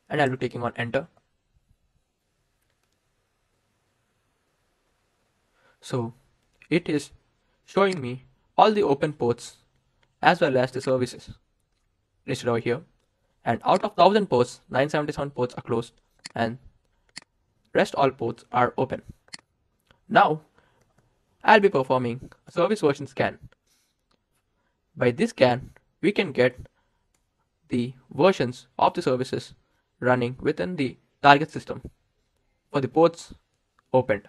and I'll be clicking on enter. So it is showing me all the open ports as well as the services listed over here, and out of 1000 ports, 977 ports are closed and rest all ports are open. Now I'll be performing a service version scan. By this scan, we can get the versions of the services running within the target system for the ports opened.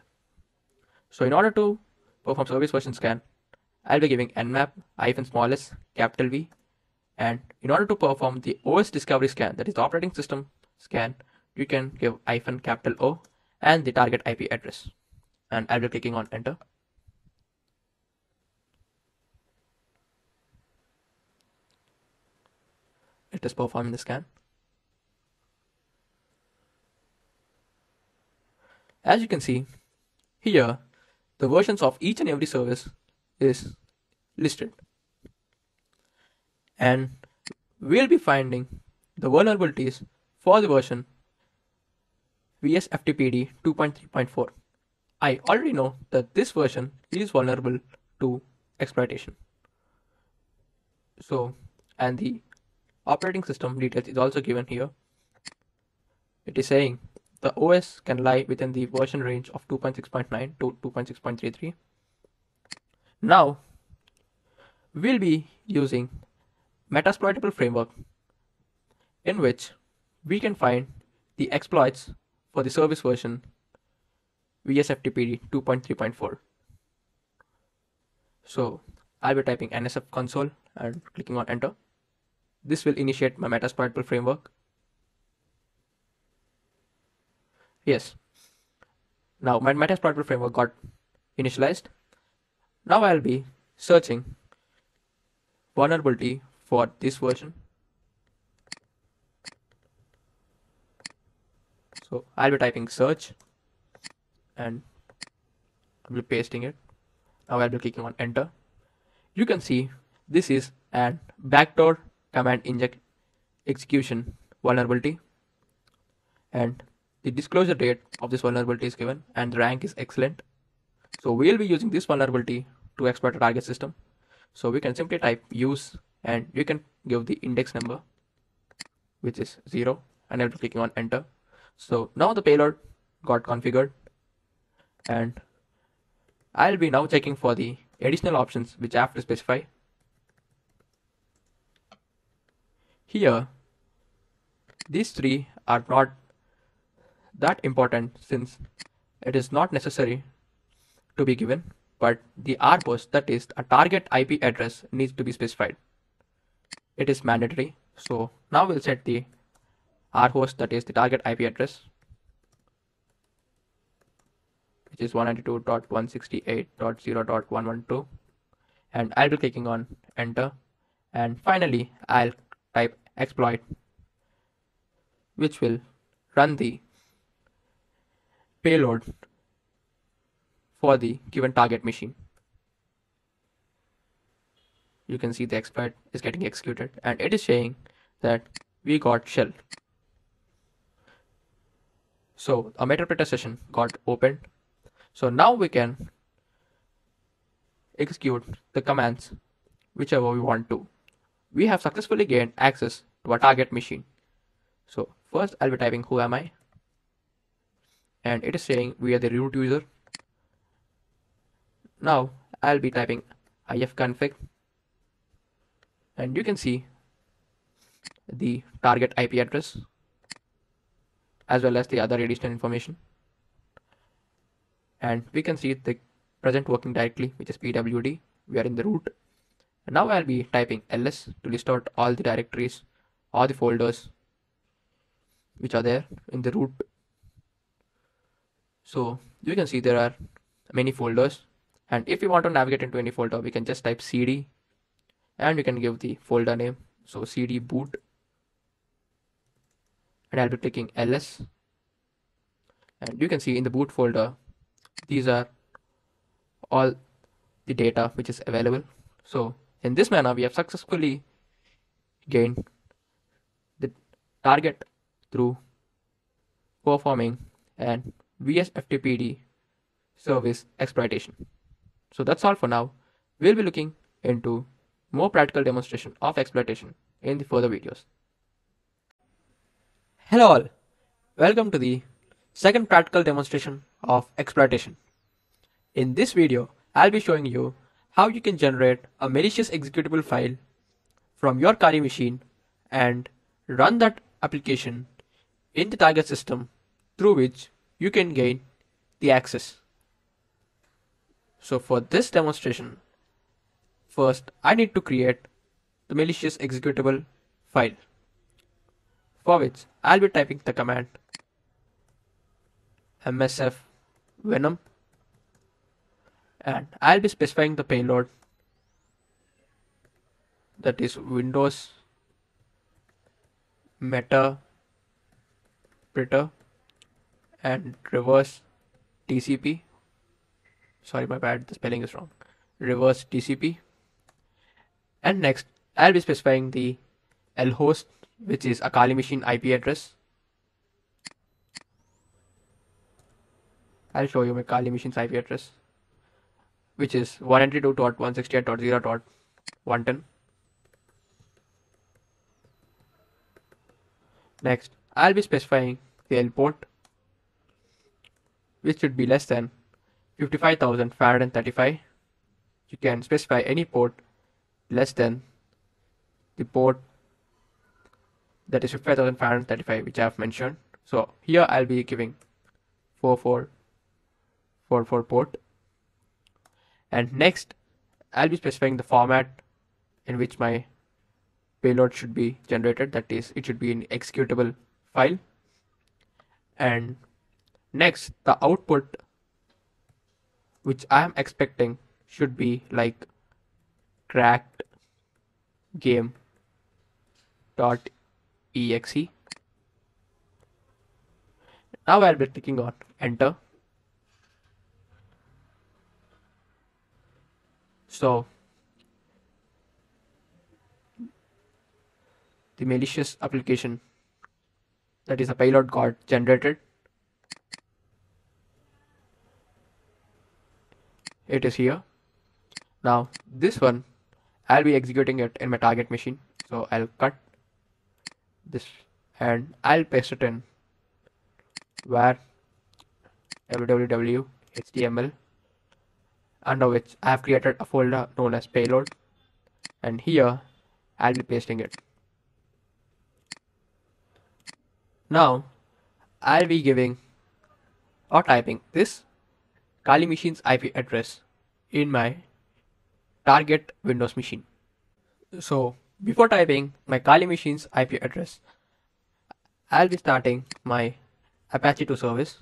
So in order to perform service version scan, I'll be giving nmap-s capital V, and in order to perform the OS discovery scan, that is the operating system scan, you can give capital O and the target IP address, and I'll be clicking on enter. It is performing the scan. As you can see here, the versions of each and every service is listed, and we'll be finding the vulnerabilities for the version VSFTPD 2.3.4. I already know that this version is vulnerable to exploitation. So, and the operating system details is also given here. It is saying the OS can lie within the version range of 2.6.9 to 2.6.33. Now, we'll be using Metasploitable framework, in which we can find the exploits for the service version VSFTPD 2.3.4. So I'll be typing nsf console and clicking on enter. This will initiate my Metasploitable framework. Yes. Now my Metasploitable framework got initialized. Now I'll be searching vulnerability for this version. So I'll be typing search and I'll be pasting it. Now I'll be clicking on enter. You can see this is an backdoor command inject execution vulnerability, and the disclosure date of this vulnerability is given, and the rank is excellent. So we'll be using this vulnerability to exploit a target system. So we can simply type use, and you can give the index number, which is 0, and I'll be clicking on enter. So now the payload got configured, and I'll be now checking for the additional options which I have to specify. Here, these three are not that important since it is not necessary to be given, but the RPOS, that is a target IP address, needs to be specified. It is mandatory. So now we'll set the RHost, that is the target IP address, which is 192.168.0.112, and I'll be clicking on enter, and finally I'll type exploit, which will run the payload for the given target machine. You can see the exploit is getting executed, and it is saying that we got shell. So a metadata session got opened. So now we can execute the commands whichever we want to. We have successfully gained access to our target machine. So first I'll be typing who am I, and it is saying we are the root user. Now I'll be typing ifconfig, and you can see the target IP address as well as the other additional information. And we can see the present working directory, which is pwd. We are in the root. And now I'll be typing ls to list out all the directories or the folders which are there in the root. So you can see there are many folders, and if you want to navigate into any folder, we can just type cd and we can give the folder name. So cd boot, and I'll be clicking ls, and you can see in the boot folder these are all the data which is available. So in this manner we have successfully gained the target through performing an VSFTPD service exploitation. So that's all for now. We'll be looking into more practical demonstration of exploitation in the further videos. Hello all, welcome to the second practical demonstration of exploitation. In this video, I'll be showing you how you can generate a malicious executable file from your Kali machine and run that application in the target system through which you can gain the access. So for this demonstration, first I need to create the malicious executable file, for which I'll be typing the command msf venom, and I'll be specifying the payload, that is Windows meta printer and reverse TCP. Sorry, my bad, the spelling is wrong. Reverse TCP. And next, I'll be specifying the lhost, which is a Kali machine IP address. I'll show you my Kali machine's IP address, which is 192.168.0.110. Next, I'll be specifying the L port, which should be less than 55,535. You can specify any port less than the port that is 55,535, which I have mentioned. So here I'll be giving 4444 port. And next, I'll be specifying the format in which my payload should be generated, that is, it should be an executable file. And next, the output which I am expecting should be like cracked game.exe. Now I'll be clicking on enter. So the malicious application, that is a payload, got generated. It is here. Now this one, I'll be executing it in my target machine. So I'll cut this and I'll paste it in var www html, under which I have created a folder known as payload, and here I'll be pasting it. Now I'll be giving or typing this Kali machine's IP address in my target Windows machine. So before typing my Kali machine's IP address, I'll be starting my Apache 2 service,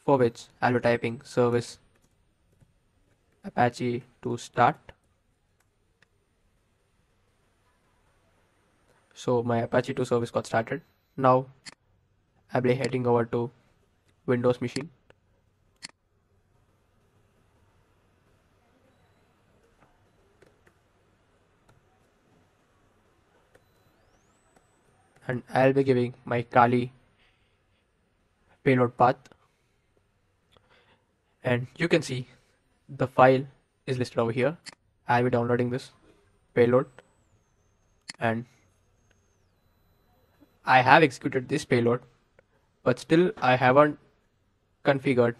for which I'll be typing service Apache 2 start. So my Apache 2 service got started. Now I'll be heading over to Windows machine. And I'll be giving my Kali payload path, and you can see the file is listed over here. I'll be downloading this payload, and I have executed this payload, but still I haven't configured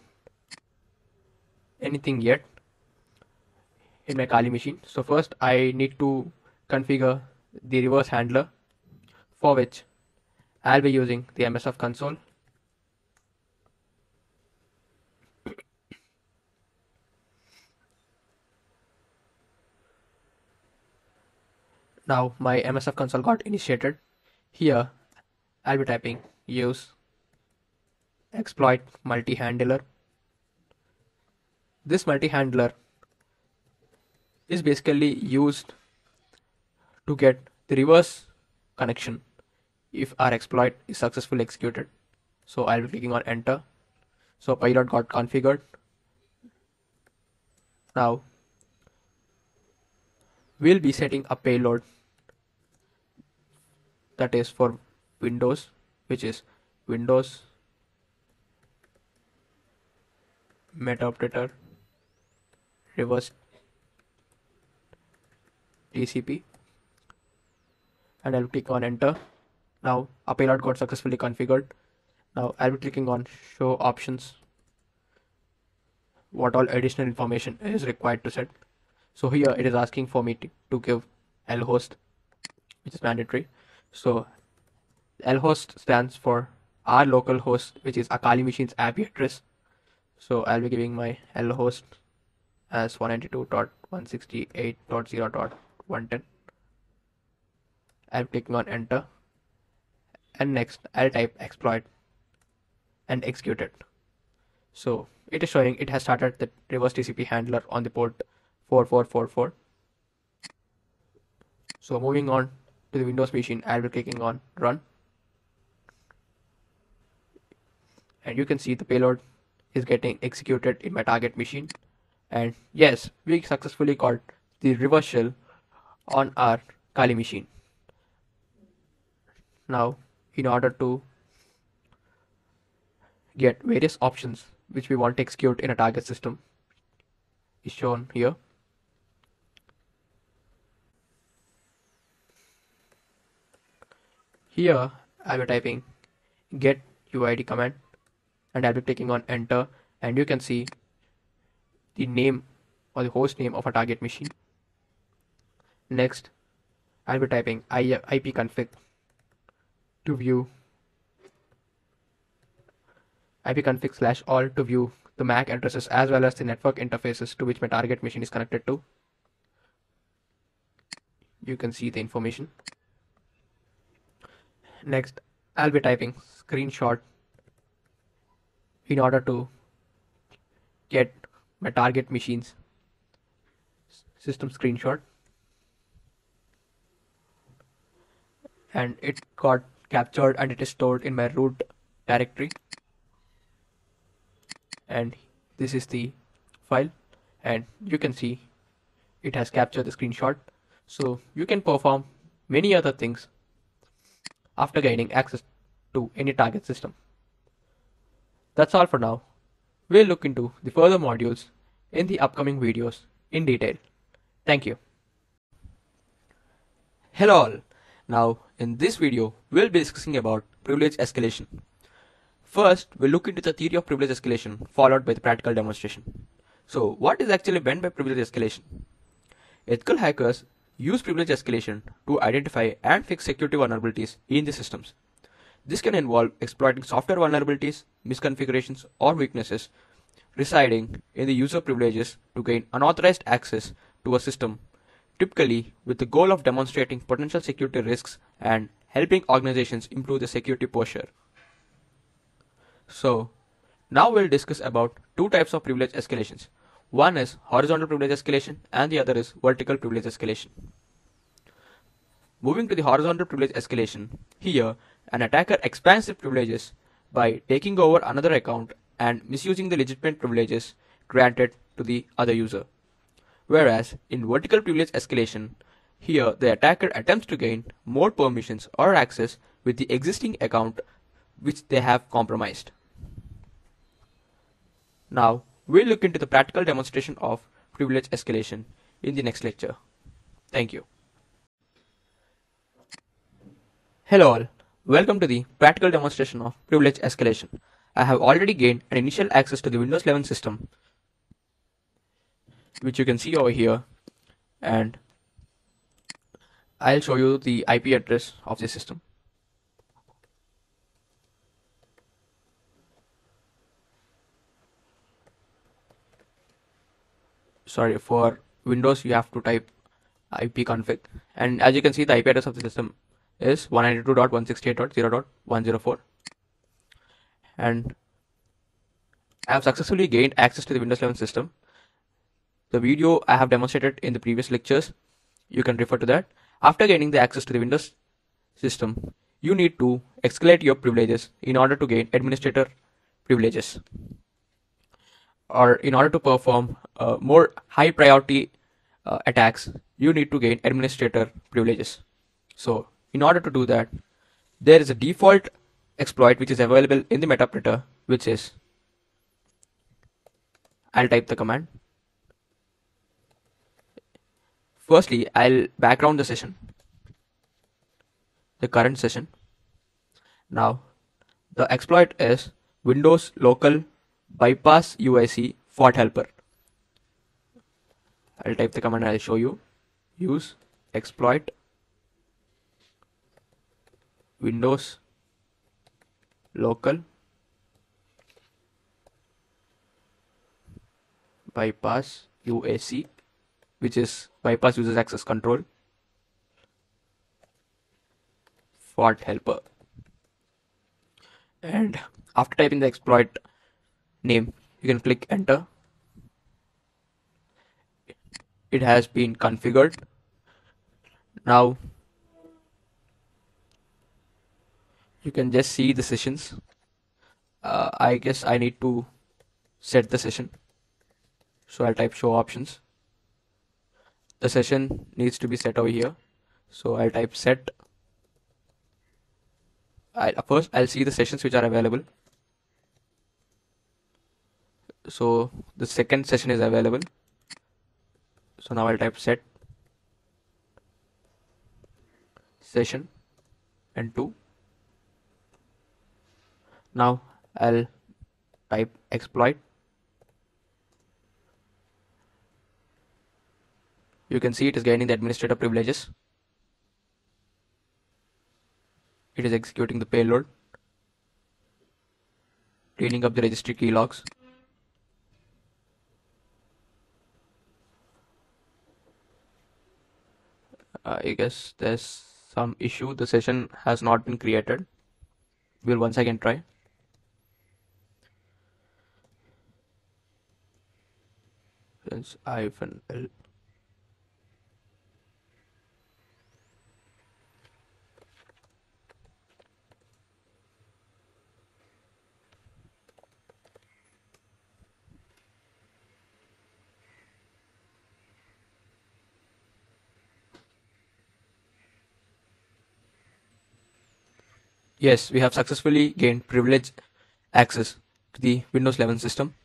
anything yet in my Kali machine. So first I need to configure the reverse handler, for which I'll be using the MSF console. Now my MSF console got initiated. Here I'll be typing use exploit multi-handler. This multi-handler is basically used to get the reverse connection if our exploit is successfully executed. So I'll be clicking on enter. So payload got configured. Now we'll be setting a payload that is for Windows, which is Windows meta operator reverse TCP, and I'll click on enter. Now a payload got successfully configured. Now I'll be clicking on show options, what all additional information is required to set. So here it is asking for me to give lhost, which is mandatory. So lhost stands for our local host, which is a Kali machine's IP address. So I'll be giving my lhost as 192.168.0.110. I'll be clicking on enter, and next I'll type exploit and execute it. So it is showing it has started the reverse TCP handler on the port 4444. So moving on to the Windows machine, I'll be clicking on run, and you can see the payload is getting executed in my target machine. And yes, we successfully got the reverse shell on our Kali machine. Now in order to get various options which we want to execute in a target system is shown here. Here I'll be typing get UID command, and I'll be clicking on enter, and you can see the name or the host name of a target machine. Next I'll be typing ipconfig to view ipconfig/all to view the MAC addresses as well as the network interfaces to which my target machine is connected to. You can see the information. Next I'll be typing screenshot in order to get my target machine's system screenshot, and it got captured and it is stored in my root directory, and this is the file, and you can see it has captured the screenshot. So you can perform many other things after gaining access to any target system. That's all for now. We'll look into the further modules in the upcoming videos in detail. Thank you. Hello all. Now in this video we'll be discussing about privilege escalation. First we'll look into the theory of privilege escalation, followed by the practical demonstration. So what is actually meant by privilege escalation? Ethical hackers use privilege escalation to identify and fix security vulnerabilities in the systems. This can involve exploiting software vulnerabilities, misconfigurations, or weaknesses residing in the user privileges to gain unauthorized access to a system, typically with the goal of demonstrating potential security risks and helping organizations improve their security posture. So now we'll discuss about two types of privilege escalations. One is horizontal privilege escalation and the other is vertical privilege escalation. Moving to the horizontal privilege escalation, here an attacker expands the privileges by taking over another account and misusing the legitimate privileges granted to the other user. Whereas in vertical privilege escalation, here the attacker attempts to gain more permissions or access with the existing account which they have compromised. Now, we'll look into the practical demonstration of privilege escalation in the next lecture. Thank you. Hello all, welcome to the practical demonstration of privilege escalation. I have already gained an initial access to the Windows 11 system, which you can see over here, and I'll show you the IP address of the system. Sorry, for Windows you have to type ipconfig, and as you can see the IP address of the system is 192.168.0.104, and I have successfully gained access to the Windows 11 system. The video I have demonstrated in the previous lectures, you can refer to that. After gaining the access to the Windows system, you need to escalate your privileges in order to gain administrator privileges, or in order to perform more high priority attacks, you need to gain administrator privileges. So in order to do that, there is a default exploit which is available in the metaprinter, which is, I'll type the command. Firstly, I'll background the session, the current session. Now, the exploit is Windows local bypass UIC fault helper. I'll type the command and I'll show you. Use exploit Windows local bypass UAC, which is bypass users access control fault helper. And after typing the exploit name, you can click enter. It has been configured. Now you can just see the sessions. I guess I need to set the session, so I'll type show options. The session needs to be set over here, so I'll type set. First I'll see the sessions which are available. So the second session is available, so now I'll type set session and 2. Now I'll type exploit. You can see it is gaining the administrator privileges. It is executing the payload, cleaning up the registry key logs. I guess there's some issue. The session has not been created. We'll once again try. Since -L. Yes, we have successfully gained privilege access to the Windows 11 system.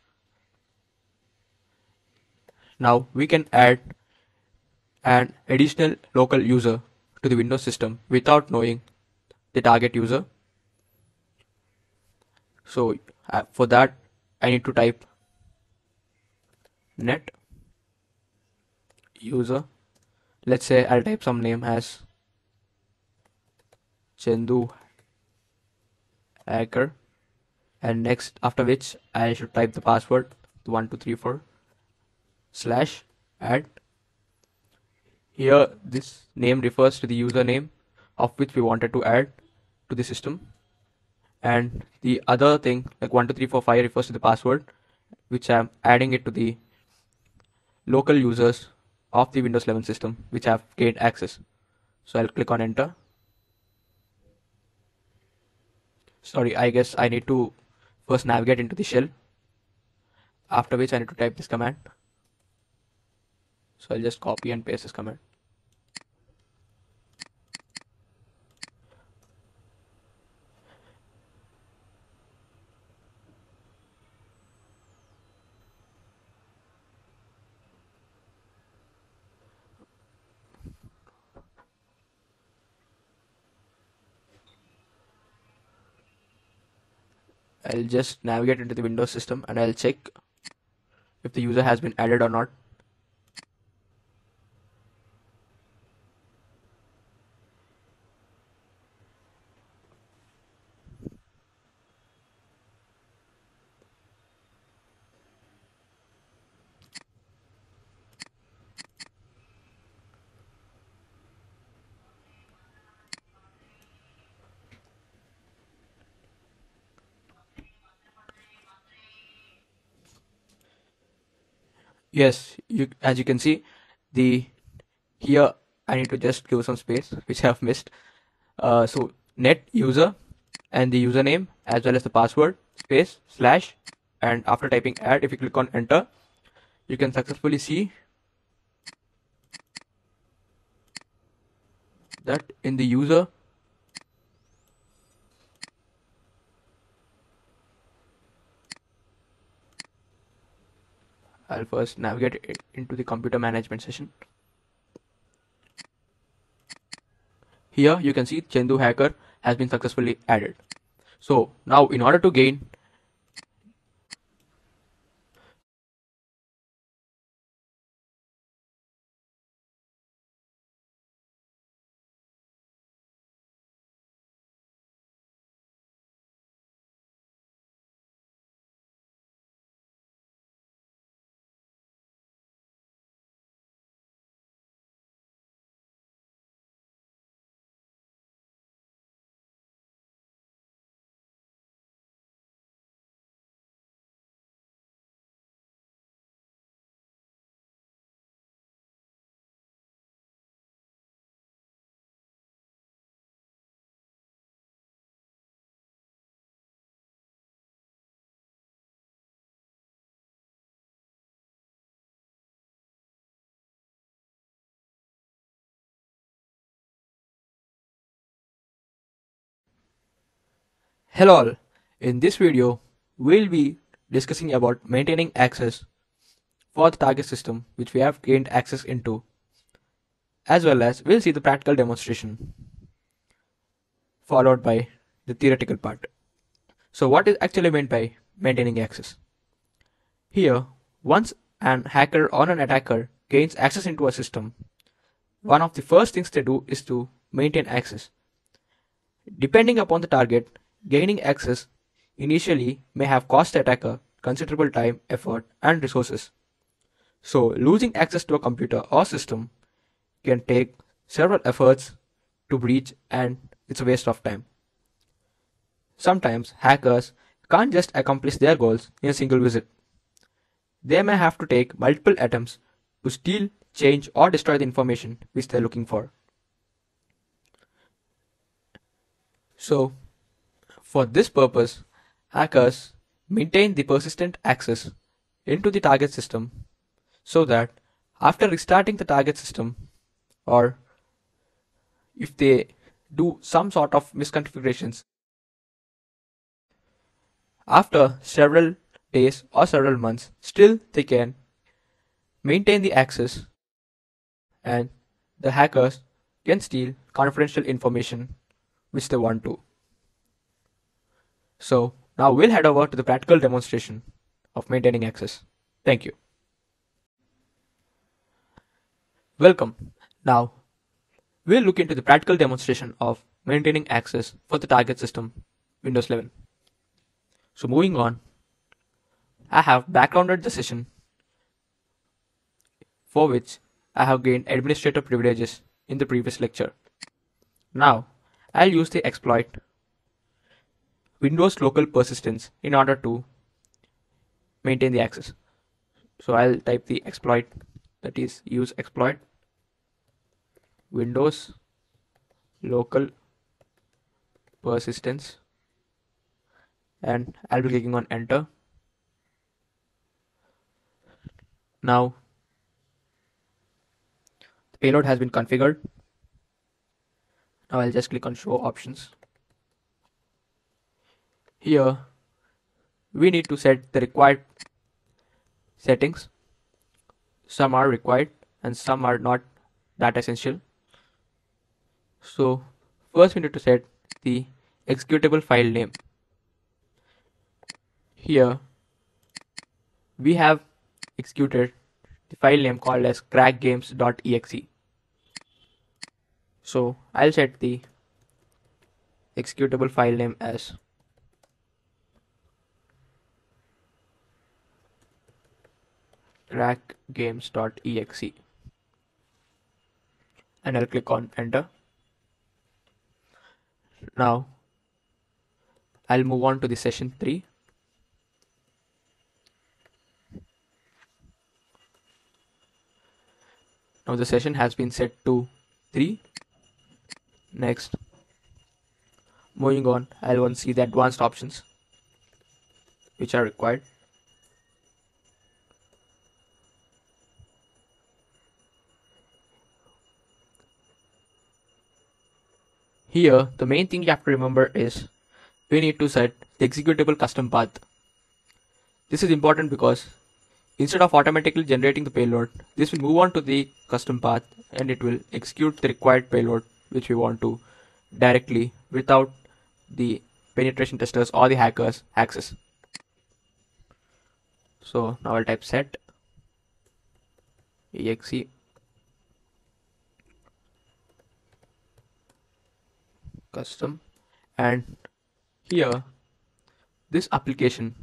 Now we can add an additional local user to the Windows system without knowing the target user. So for that, I need to type net user. Let's say I'll type some name as Chandu hacker, and next, after which I should type the password 1234 slash add. Here this name refers to the username of which we wanted to add to the system, and the other thing like 12345 refers to the password which I'm adding it to the local users of the Windows 11 system which have gained access. So I'll click on enter. Sorry, I guess I need to first navigate into the shell, after which I need to type this command. So I'll just copy and paste this command. I'll just navigate into the Windows system and I'll check if the user has been added or not. Yes, as you can see, the here I need to just give some space which I have missed. So net user and the username as well as the password space slash, and after typing add, if you click on enter, you can successfully see that in the user, I'll first navigate it into the computer management session. Here you can see Chendu hacker has been successfully added. So now in order to gain, hello all, in this video we'll be discussing about maintaining access for the target system which we have gained access into, as well as we'll see the practical demonstration followed by the theoretical part. So what is actually meant by maintaining access? Here, once an hacker or an attacker gains access into a system, one of the first things they do is to maintain access. Depending upon the target, gaining access initially may have cost the attacker considerable time, effort, and resources. So, losing access to a computer or system can take several efforts to breach, and it's a waste of time. Sometimes hackers can't just accomplish their goals in a single visit. They may have to take multiple attempts to steal, change, or destroy the information which they're looking for. So, for this purpose, hackers maintain the persistent access into the target system so that after restarting the target system, or if they do some sort of misconfigurations, after several days or several months, still they can maintain the access and the hackers can steal confidential information which they want to. So now we'll head over to the practical demonstration of maintaining access. Thank you. Welcome. Now we'll look into the practical demonstration of maintaining access for the target system Windows 11. So moving on, I have backgrounded the session for which I have gained administrator privileges in the previous lecture. Now I'll use the exploit Windows local persistence in order to maintain the access. So I'll type the exploit, that is use exploit Windows local persistence, and I'll be clicking on enter. Now the payload has been configured. Now I'll just click on show options. Here we need to set the required settings. Some are required and some are not that essential. So first we need to set the executable file name. Here we have executed the file name called as crackgames.exe. So I'll set the executable file name as crackgames.exe and I'll click on enter. Now I'll move on to the session 3. Now the session has been set to 3. Next, moving on, I'll want to see the advanced options which are required. Here, the main thing you have to remember is we need to set the executable custom path. This is important because instead of automatically generating the payload, this will move on to the custom path and it will execute the required payload which we want to directly without the penetration testers or the hackers access. So now I'll type set exe custom, and here this application,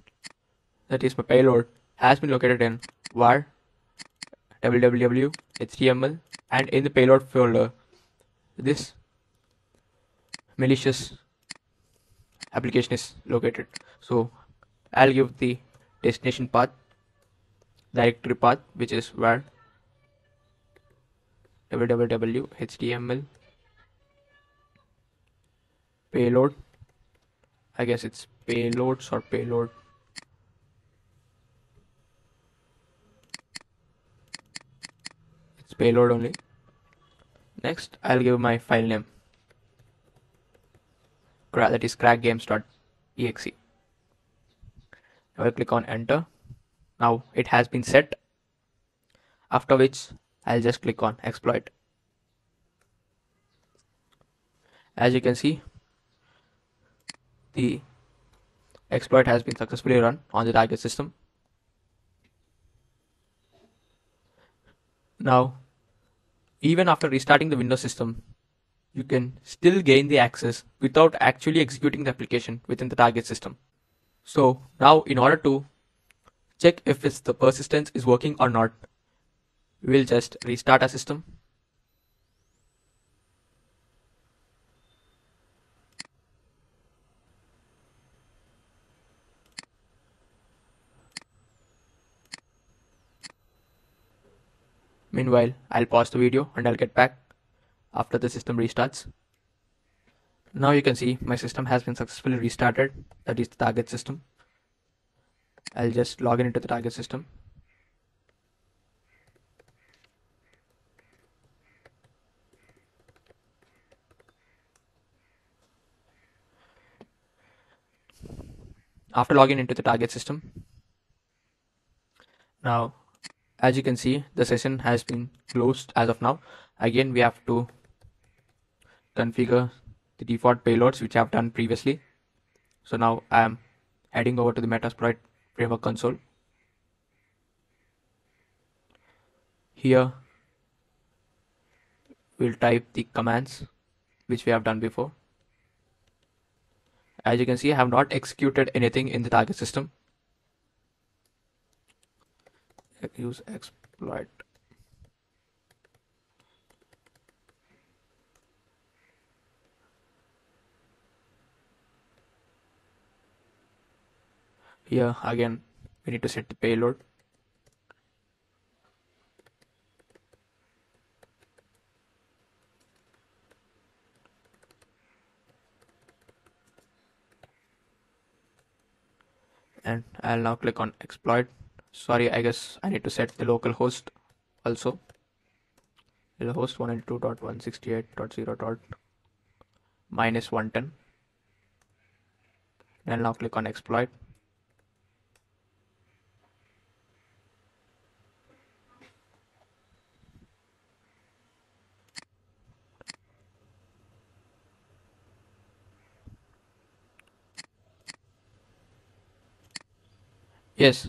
that is my payload, has been located in var www html, and in the payload folder this malicious application is located. So I'll give the destination path directory path which is var www html payload. I guess it's payloads or payload. It's payload only. Next, I'll give my file name, that is crackgames.exe. I will click on enter. Now it has been set. After which I'll just click on exploit. As you can see, the exploit has been successfully run on the target system. Now, even after restarting the Windows system, you can still gain the access without actually executing the application within the target system. So now, in order to check if the persistence is working or not, we'll just restart our system. Meanwhile, I'll pause the video and I'll get back after the system restarts. Now you can see my system has been successfully restarted, that is the target system. I'll just log in into the target system. After logging into the target system, now as you can see the session has been closed as of now. Again we have to configure the default payloads which I have done previously. So now I am heading over to the Metasploit framework console. Here we'll type the commands which we have done before. As you can see, I have not executed anything in the target system. Use exploit. Here again we need to set the payload. And I'll now click on exploit. Sorry, I guess I need to set the local host also. The host 192.168.0.-110. I'll now click on exploit. Yes,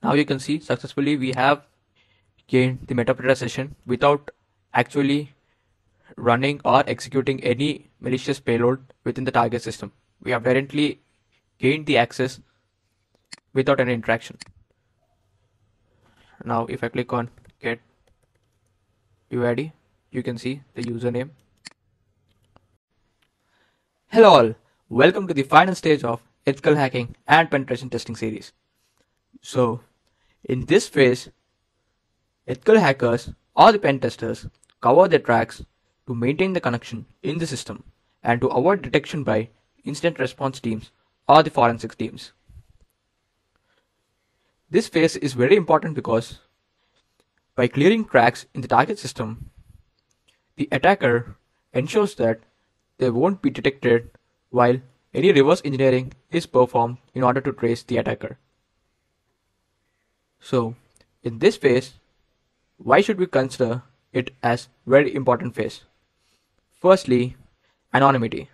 now you can see successfully we have gained the metadata session without actually running or executing any malicious payload within the target system. We have directly gained the access without any interaction. Now if I click on get UID, you can see the username. Hello all, welcome to the final stage of ethical hacking and penetration testing series. So in this phase, ethical hackers or the pen testers cover their tracks to maintain the connection in the system and to avoid detection by incident response teams or the forensic teams. This phase is very important because by clearing cracks in the target system, the attacker ensures that they won't be detected while any reverse engineering is performed in order to trace the attacker. So, in this phase, why should we consider it as very important phase? Firstly, anonymity.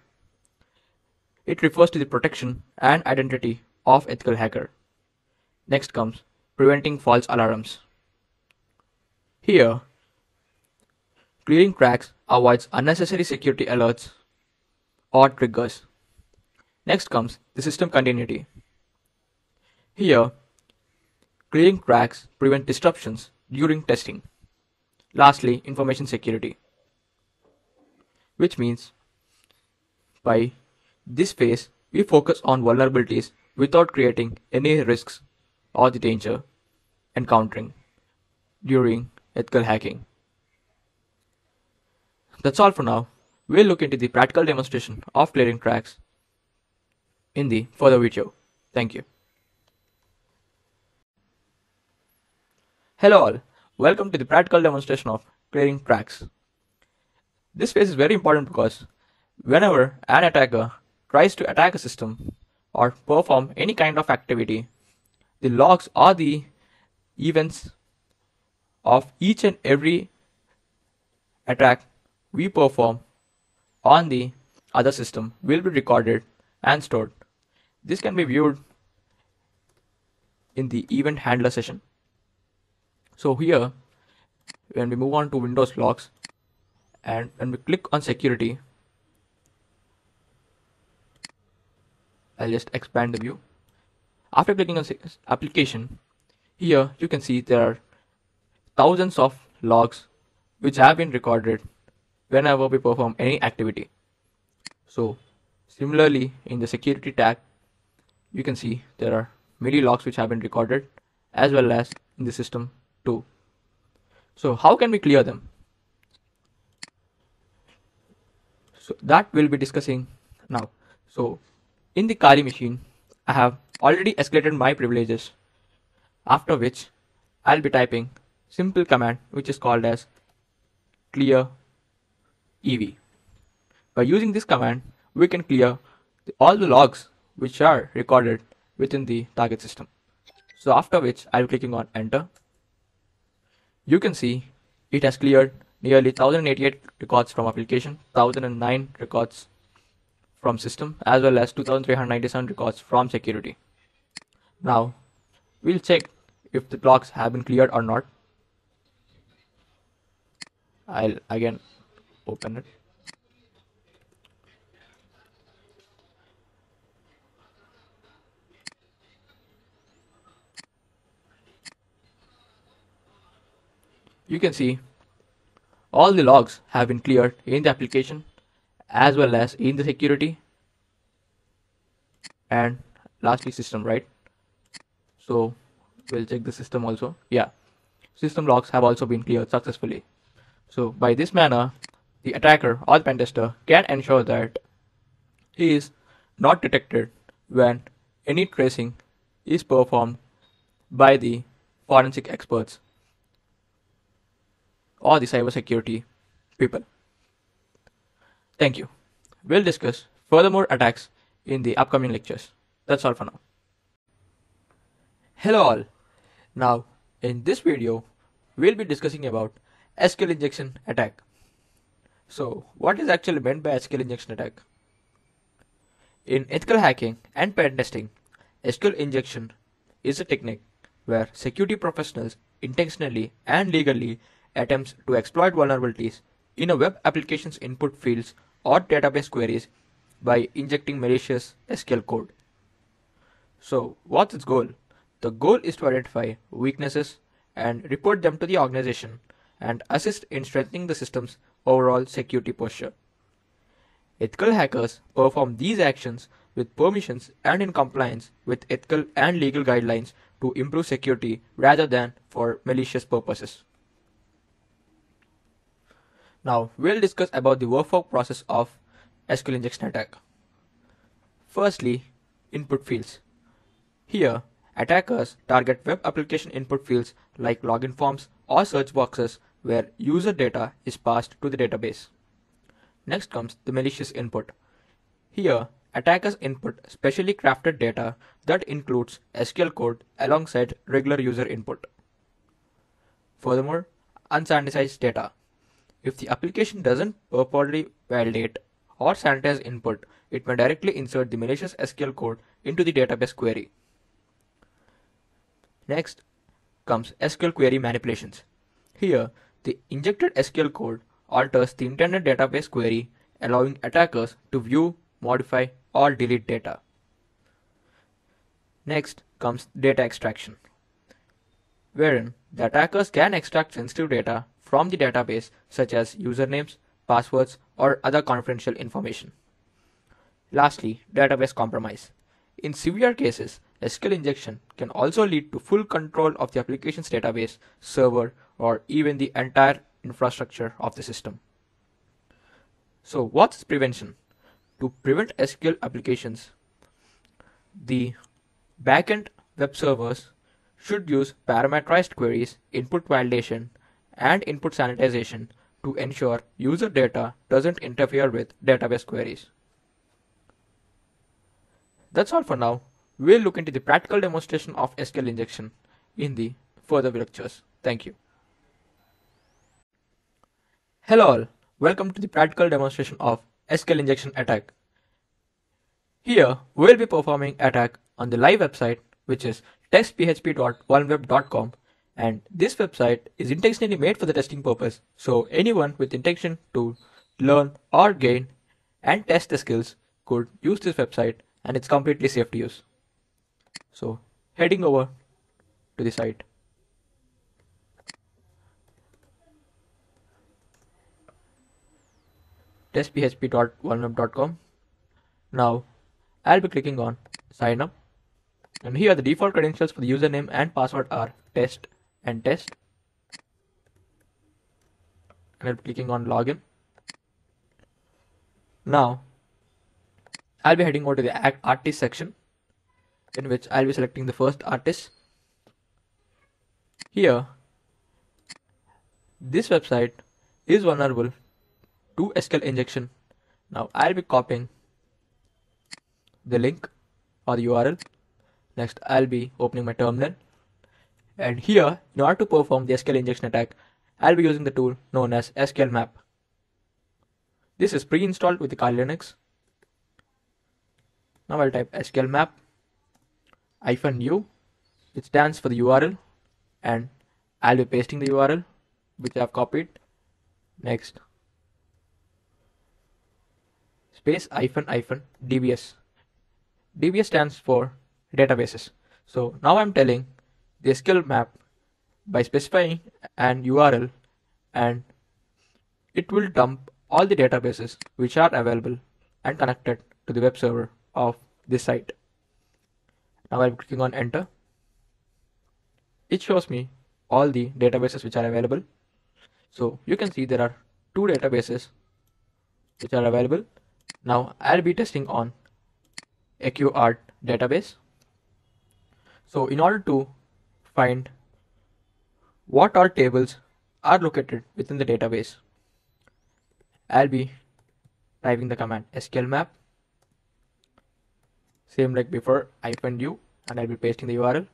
It refers to the protection and identity of ethical hacker. Next comes preventing false alarms. Here, clearing cracks avoids unnecessary security alerts or triggers. Next comes the system continuity. Here, clearing cracks prevent disruptions during testing. Lastly, information security, which means by this phase we focus on vulnerabilities without creating any risks or the danger encountering during ethical hacking. That's all for now. We'll look into the practical demonstration of clearing cracks in the further video. Thank you. Hello all, welcome to the practical demonstration of clearing cracks. This phase is very important because whenever an attacker tries to attack a system or perform any kind of activity, the logs or the events of each and every attack we perform on the other system will be recorded and stored. This can be viewed in the event handler session. So here, when we move on to Windows logs and when we click on security, I'll just expand the view. After clicking on application, here you can see there are thousands of logs which have been recorded whenever we perform any activity. So similarly in the security tag, you can see there are many logs which have been recorded as well as in the system too. So how can we clear them? So that we'll be discussing now. So in the Kali machine, I have already escalated my privileges, after which I'll be typing simple command which is called as clear EV. By using this command, we can clear all the logs which are recorded within the target system. So after which I'll be clicking on enter. You can see it has cleared nearly 1088 records from application, 1009 records from system, as well as 2397 records from security. Now we'll check if the logs have been cleared or not. I'll again open it. You can see all the logs have been cleared in the application as well as in the security and lastly system, right? So we'll check the system also. Yeah, system logs have also been cleared successfully. So by this manner, the attacker or the pen tester can ensure that he is not detected when any tracing is performed by the forensic experts or the cybersecurity people. Thank you. We'll discuss furthermore attacks in the upcoming lectures. That's all for now. Hello all. Now in this video we'll be discussing about SQL injection attack. So what is actually meant by SQL injection attack? In ethical hacking and pen testing, SQL injection is a technique where security professionals intentionally and legally attempts to exploit vulnerabilities in a web application's input fields or database queries by injecting malicious SQL code. So, what's its goal? The goal is to identify weaknesses and report them to the organization and assist in strengthening the system's overall security posture. Ethical hackers perform these actions with permissions and in compliance with ethical and legal guidelines to improve security rather than for malicious purposes. Now, we'll discuss about the workflow process of SQL injection attack. Firstly, input fields. Here, attackers target web application input fields like login forms or search boxes where user data is passed to the database. Next comes the malicious input. Here, attackers input specially crafted data that includes SQL code alongside regular user input. Furthermore, unsanitized data. If the application doesn't properly validate or sanitize input, it may directly insert the malicious SQL code into the database query. Next comes SQL query manipulations. Here, the injected SQL code alters the intended database query, allowing attackers to view, modify, or delete data. Next comes data extraction, wherein the attackers can extract sensitive data from the database such as usernames, passwords, or other confidential information. Lastly, database compromise. In severe cases, SQL injection can also lead to full control of the application's database, server, or even the entire infrastructure of the system. So, what's prevention? To prevent SQL applications, the backend web servers should use parameterized queries, input validation, and input sanitization to ensure user data doesn't interfere with database queries. That's all for now. We'll look into the practical demonstration of SQL injection in the further lectures. Thank you. Hello all, welcome to the practical demonstration of SQL injection attack. Here, we'll be performing attack on the live website, which is testphp.oneweb.com, and this website is intentionally made for the testing purpose, so anyone with intention to learn or gain and test the skills could use this website, and it's completely safe to use. So, heading over to the site. testphp.oneweb.com. Now, I'll be clicking on sign up, and here the default credentials for the username and password are test and test, and I'll be clicking on login. Now, I'll be heading over to the artist section, in which I'll be selecting the first artist. Here, this website is vulnerable to SQL injection. Now, I'll be copying the link or the URL. Next, I'll be opening my terminal. And here, in order to perform the SQL injection attack, I'll be using the tool known as SQL map. This is pre-installed with the Kali Linux. Now I'll type SQL map -u, which stands for the URL, and I'll be pasting the URL which I've copied. Next, space -DBS. DBS stands for databases. So now I'm telling the SQL map by specifying an URL, and it will dump all the databases which are available and connected to the web server of this site. Now I'm clicking on enter. It shows me all the databases which are available. So you can see there are 2 databases which are available. Now I'll be testing on AQArt database. So in order to find what all tables are located within the database, I'll be typing the command SQL map, same like before, -u, and I'll be pasting the URL.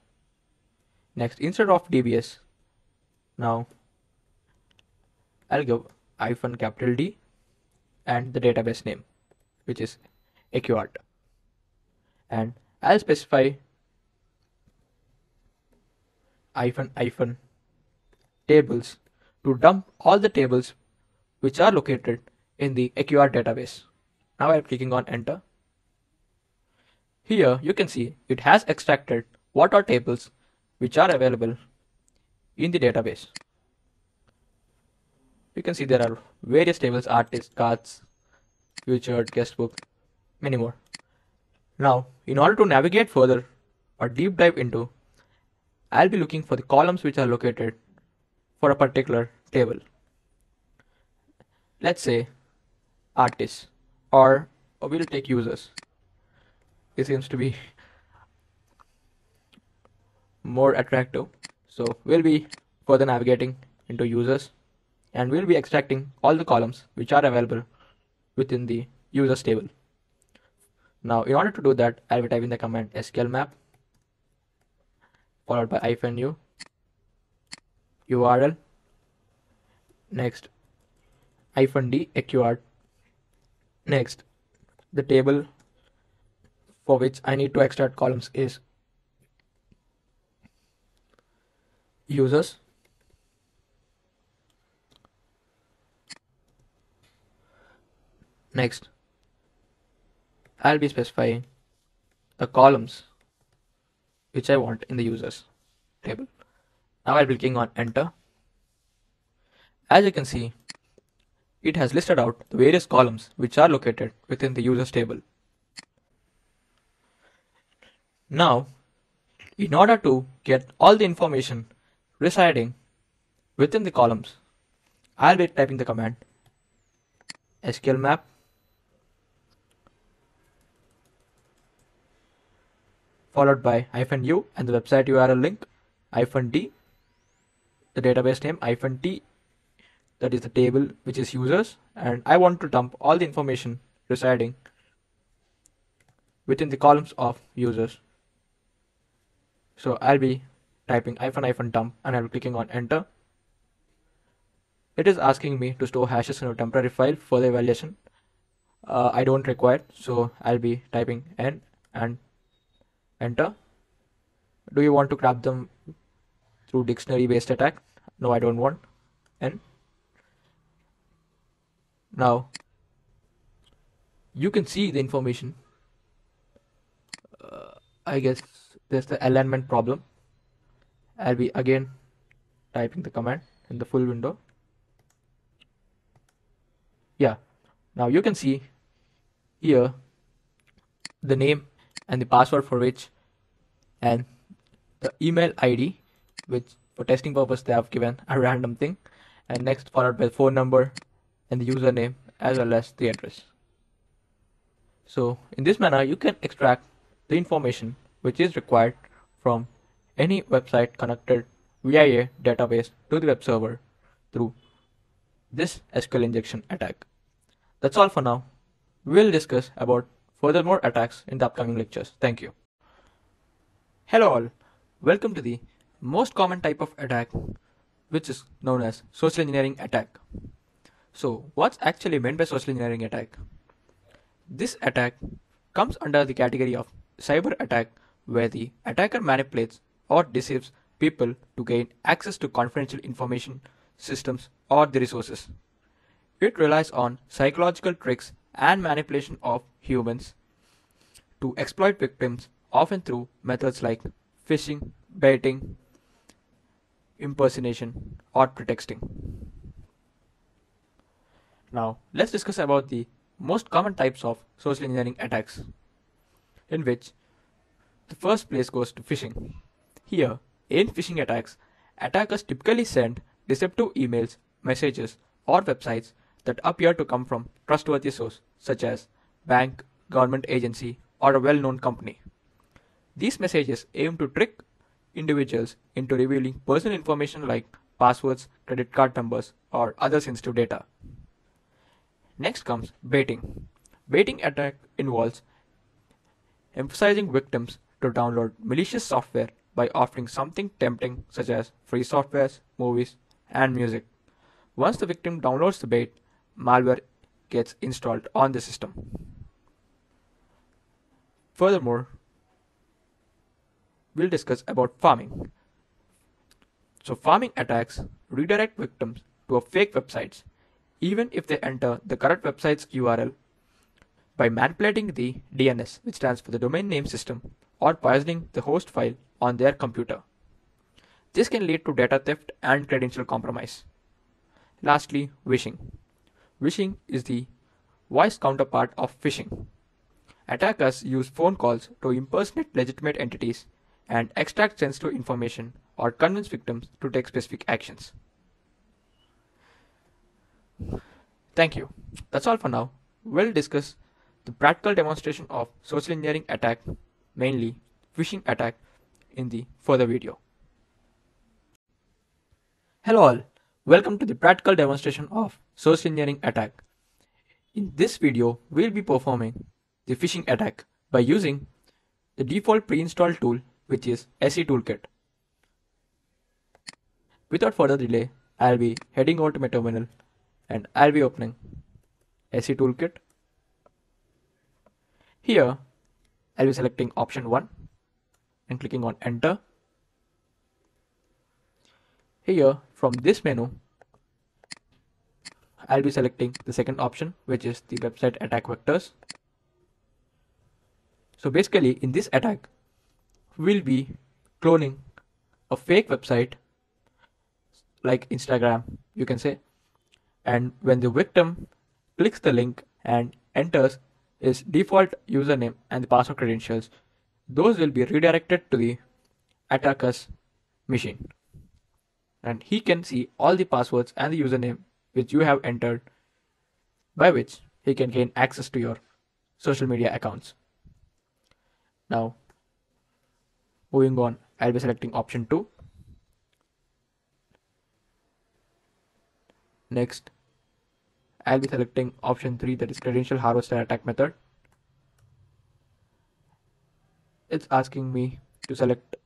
Next, instead of DBS, now I'll give -D and the database name, which is AQArt, and I'll specify hyphen hyphen tables to dump all the tables which are located in the AQR database. Now I'm clicking on enter. Here you can see it has extracted what are tables which are available in the database. You can see there are various tables, artists, cards, featured, guestbook, many more. Now, in order to navigate further or deep dive into, I'll be looking for the columns which are located for a particular table. Let's say artists, or we'll take users. It seems to be more attractive. So we'll be further navigating into users and we'll be extracting all the columns which are available within the users table. Now, in order to do that, I'll be typing the command SQL map followed by -u URL, next -d AQR, next the table for which I need to extract columns is users, next I'll be specifying the columns which I want in the users table. Now I'll be clicking on enter. As you can see, it has listed out the various columns which are located within the users table. Now, in order to get all the information residing within the columns, I'll be typing the command SQL map followed by -u and the website URL link, -d the database name, -t that is the table which is users, and I want to dump all the information residing within the columns of users. So I'll be typing -dump and I'll be clicking on enter. It is asking me to store hashes in a temporary file for the evaluation. I don't require, so I'll be typing n and enter. Do you want to grab them through dictionary based attack? No, I don't want. N. Now you can see the information. I guess there's the alignment problem. I'll be again typing the command in the full window. Yeah, now you can see here the name and the password for which, and the email ID, which for testing purpose they have given a random thing, and next followed by the phone number and the username as well as the address. So in this manner you can extract the information which is required from any website connected via a database to the web server through this SQL injection attack. That's all for now. We'll discuss about furthermore attacks in the upcoming lectures. Thank you. Hello all. Welcome to the most common type of attack, which is known as social engineering attack. So what's actually meant by social engineering attack? This attack comes under the category of cyber attack, where the attacker manipulates or deceives people to gain access to confidential information, systems, or the resources. It relies on psychological tricks and manipulation of humans to exploit victims, often through methods like phishing, baiting, impersonation, or pretexting. Now, let's discuss about the most common types of social engineering attacks, in which the first place goes to phishing. Here, in phishing attacks, attackers typically send deceptive emails, messages, or websites that appear to come from trustworthy source such as bank, government agency, or a well-known company. These messages aim to trick individuals into revealing personal information like passwords, credit card numbers, or other sensitive data. Next comes baiting. Baiting attack involves emphasizing victims to download malicious software by offering something tempting such as free softwares, movies, and music. Once the victim downloads the bait, malware gets installed on the system. Furthermore, we'll discuss about farming. So pharming attacks redirect victims to a fake websites even if they enter the correct website's URL by manipulating the DNS, which stands for the domain name system, or poisoning the host file on their computer. This can lead to data theft and credential compromise. Lastly, wishing. Wishing is the voice counterpart of phishing. Attackers use phone calls to impersonate legitimate entities and extract sensitive information or convince victims to take specific actions. Thank you. That's all for now. We'll discuss the practical demonstration of social engineering attack, mainly phishing attack, in the further video. Hello all, welcome to the practical demonstration of social engineering attack. In this video, we'll be performing the phishing attack by using the default pre-installed tool, which is SE Toolkit. Without further delay, I'll be heading over to my terminal and I'll be opening SE Toolkit. Here, I'll be selecting option 1 and clicking on enter. Here, from this menu, I'll be selecting the second option, which is the website attack vectors. So basically, in this attack, we'll be cloning a fake website like Instagram, you can say, and when the victim clicks the link and enters his default username and the password credentials, those will be redirected to the attacker's machine, and he can see all the passwords and the username which you have entered, by which he can gain access to your social media accounts. Now, moving on, I'll be selecting option 2. Next, I'll be selecting option 3, that is credential harvester attack method. It's asking me to select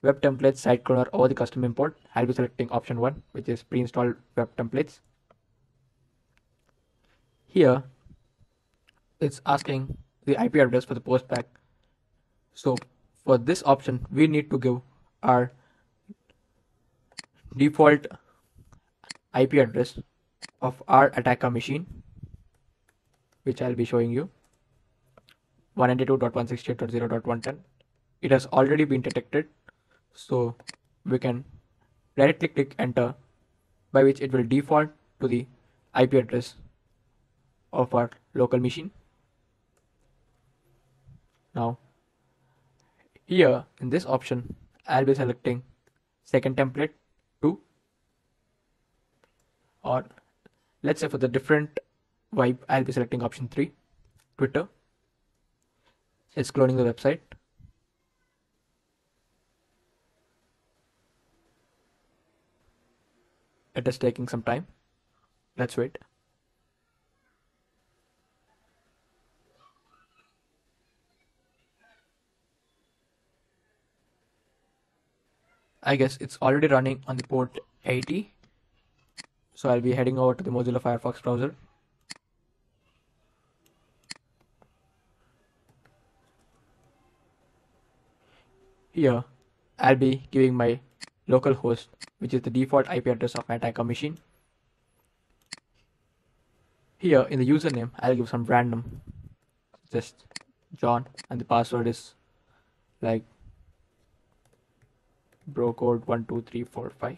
web templates site cloner over the custom import. I'll be selecting option 1, which is pre-installed web templates. Here, it's asking the IP address for the post pack. So for this option, we need to give our default IP address of our attacker machine, which I'll be showing you, 192.168.0.110. It has already been detected, so we can directly click enter, by which it will default to the IP address of our local machine. Now, here in this option, I'll be selecting second template 2, or let's say for the different vibe, I'll be selecting option 3, Twitter. It's cloning the website. It is taking some time. Let's wait. I guess it's already running on the port 80. So I'll be heading over to the Mozilla Firefox browser. Here, I'll be giving my local host, which is the default IP address of my attacker machine. Here in the username, I'll give some random, just John, and the password is like brocode 12345,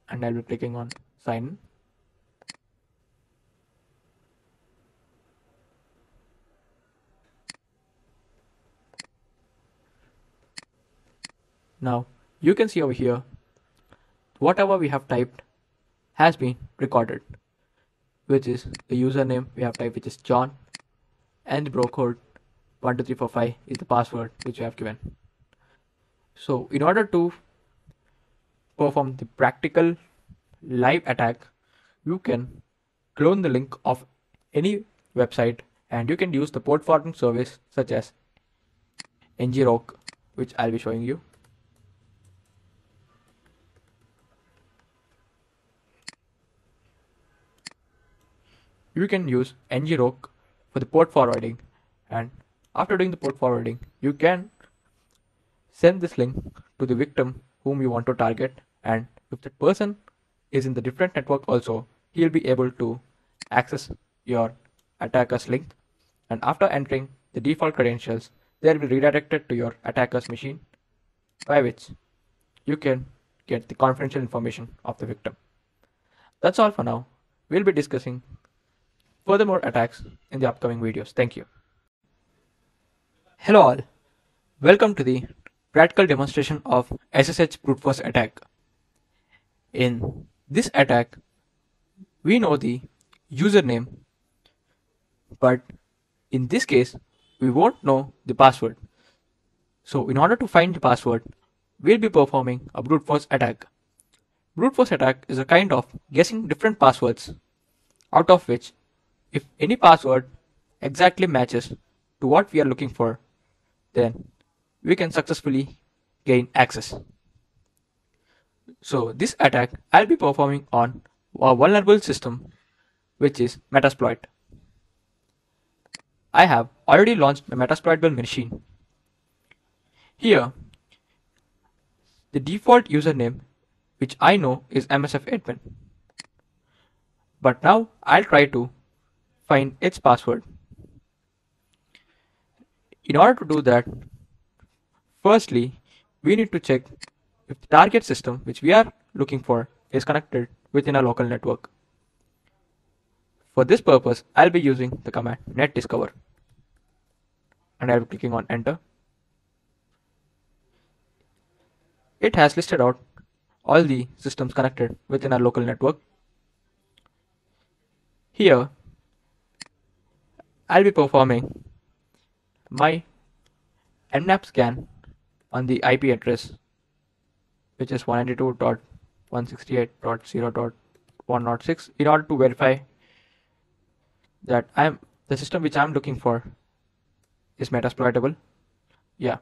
and I'll be clicking on sign in. Now you can see over here, whatever we have typed has been recorded, which is the username we have typed, which is John, and the brocode 12345 is the password which we have given. So in order to perform the practical live attack, you can clone the link of any website, and you can use the port forwarding service such as ngrok, which I'll be showing you. You can use ngrok for the port forwarding, and after doing the port forwarding, you can send this link to the victim whom you want to target, and if that person is in the different network also, he'll be able to access your attacker's link, and after entering the default credentials, they will be redirected to your attacker's machine, by which you can get the confidential information of the victim. That's all for now. We'll be discussing furthermore attacks in the upcoming videos. Thank you. Hello all. Welcome to the practical demonstration of SSH brute force attack. In this attack, we know the username, but in this case, we won't know the password. So in order to find the password, we'll be performing a brute force attack. Brute force attack is a kind of guessing different passwords, out of which, if any password exactly matches to what we are looking for, then we can successfully gain access. So this attack I'll be performing on a vulnerable system, which is Metasploit. I have already launched my Metasploitable machine. Here, the default username, which I know is MSF admin. But now I'll try to find its password. In order to do that, firstly, we need to check if the target system which we are looking for is connected within a local network. For this purpose, I'll be using the command netdiscover, and I'll be clicking on enter. It has listed out all the systems connected within our local network. Here, I'll be performing my nmap scan on the IP address, which is 192.168.0.106, in order to verify that the system which I'm looking for is metasploitable. Yeah.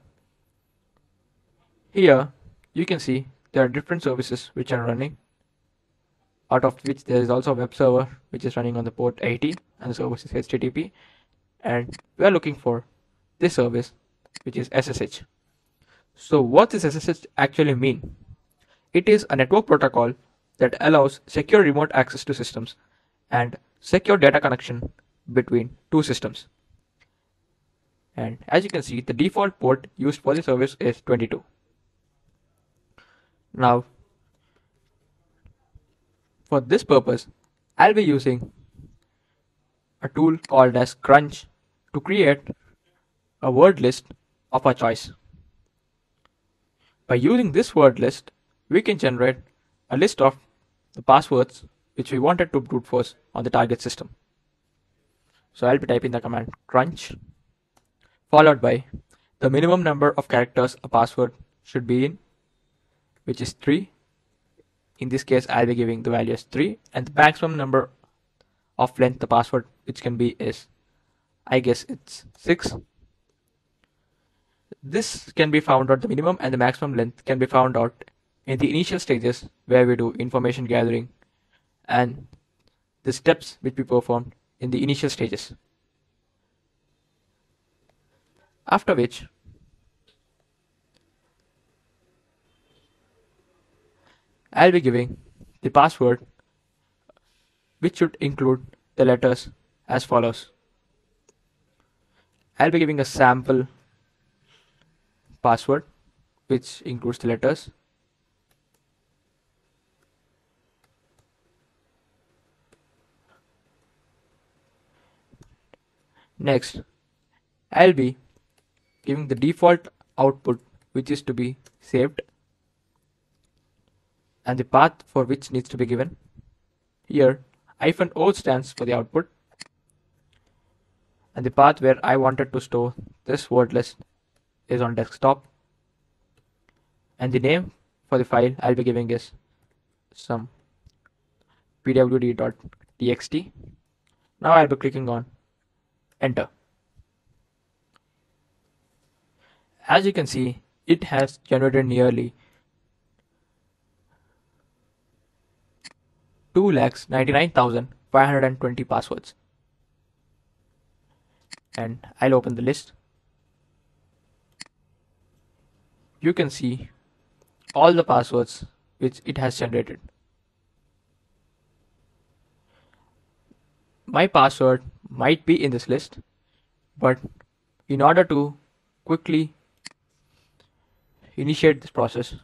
Here you can see there are different services which are running, out of which there is also a web server which is running on the port 80, and the service is HTTP, and we are looking for this service which is SSH. So what does SSH actually mean? It is a network protocol that allows secure remote access to systems and secure data connection between two systems. And as you can see, the default port used for the service is 22. Now, for this purpose, I'll be using a tool called as Crunch to create a word list of our choice. By using this word list, we can generate a list of the passwords which we wanted to brute force on the target system. So I'll be typing the command crunch, followed by the minimum number of characters a password should be in, which is 3. In this case, I'll be giving the value as 3, and the maximum number of length the password which can be is, I guess it's 6. This can be found out, the minimum and the maximum length can be found out in the initial stages where we do information gathering and the steps which we performed in the initial stages. After which, I'll be giving the password which should include the letters as follows. I'll be giving a sample password which includes the letters. Next, I'll be giving the default output which is to be saved and the path for which needs to be given. Here, -o stands for the output, and the path where I wanted to store this word list is on desktop, and the name for the file I'll be giving is some pwd.txt. Now I'll be clicking on enter. As you can see, it has generated nearly 2,99,520 passwords. And I'll open the list. you can see all the passwords which it has generated. My password might be in this list, but in order to quickly initiate this process,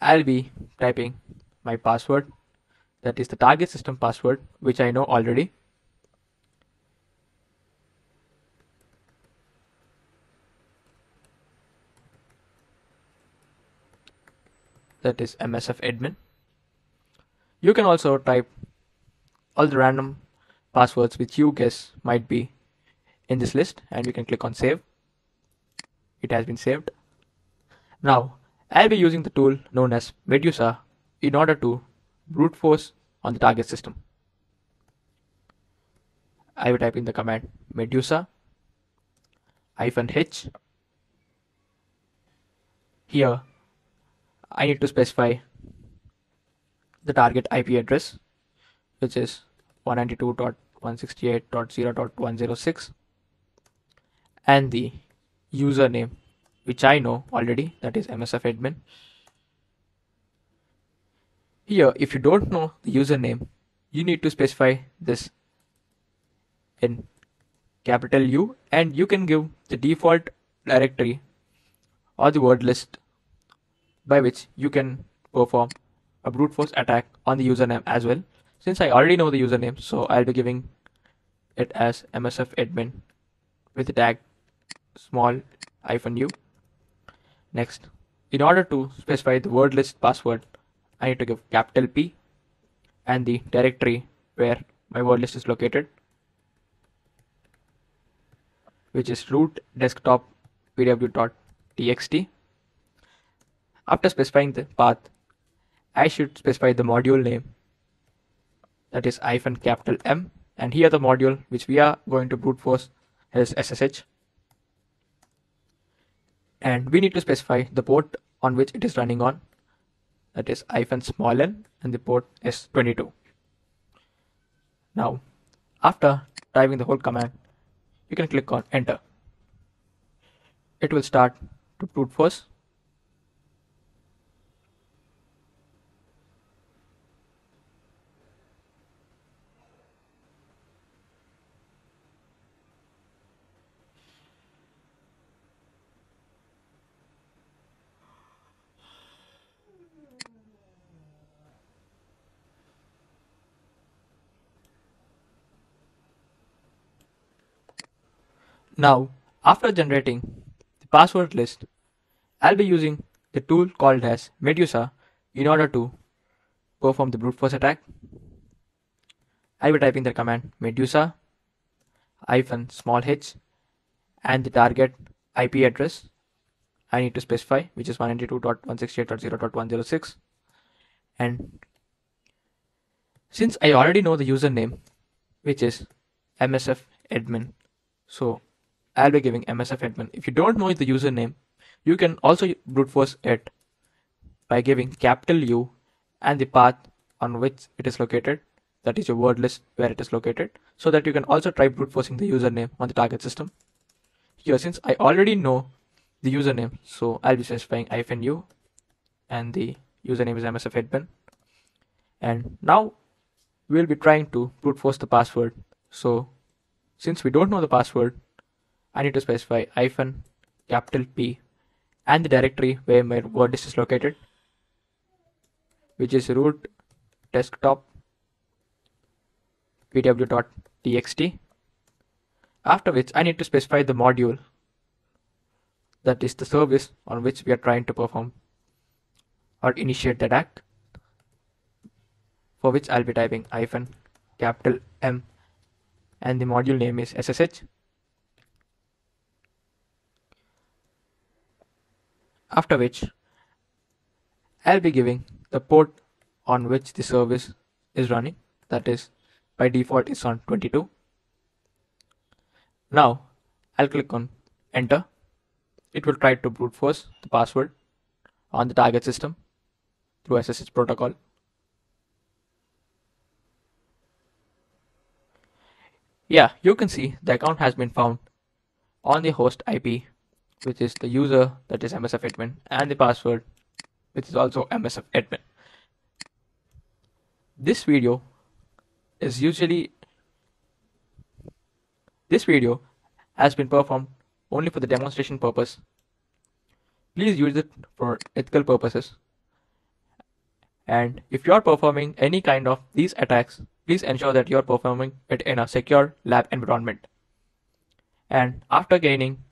I'll be typing my password, that is the target system password, which I know already. That is MSF admin. You can also type all the random passwords which you guess might be in this list, and you can click on save. It has been saved. Now, I'll be using the tool known as Medusa in order to brute force on the target system. I will type in the command Medusa -h. Here, I need to specify the target IP address, which is 192.168.0.106, and the username, which I know already, that is MSF admin. Here, if you don't know the username, you need to specify this in capital U, and you can give the default directory or the word list by which you can perform a brute force attack on the username as well. Since I already know the username, so I'll be giving it as MSF admin with the tag small -u. Next, in order to specify the word list password, I need to give capital P and the directory where my word list is located, which is root desktop pw.txt. After specifying the path, I should specify the module name, that is -M, and here the module which we are going to brute force is SSH, and we need to specify the port on which it is running on, that is -n, and the port is 22. Now, after typing the whole command, you can click on enter. It will start to brute force. Now, after generating the password list, I'll be using the tool called as Medusa in order to perform the brute force attack. I'll be typing the command Medusa -h and the target IP address I need to specify, which is 192.168.0.106. And since I already know the username, which is MSF admin, so I'll be giving MSF admin. If you don't know the username, you can also brute force it by giving capital U and the path on which it is located, that is your word list where it is located, so that you can also try brute forcing the username on the target system. Here, since I already know the username, so I'll be specifying -u and the username is MSF admin. And now we'll be trying to brute force the password. So since we don't know the password, I need to specify -P and the directory where my word list is located, which is root desktop pw.txt. After which I need to specify the module, that is the service on which we are trying to perform or initiate the attack, for which I'll be typing -M and the module name is SSH. After which I'll be giving the port on which the service is running, that is by default is on 22. Now I'll click on enter. It will try to brute force the password on the target system through SSH protocol. Yeah, you can see the account has been found on the host IP which is the user, that is MSF admin, and the password, which is also MSF admin. This video is usually This video has been performed only for the demonstration purpose. Please use it for ethical purposes. And if you are performing any kind of these attacks, please ensure that you are performing it in a secure lab environment. And after gaining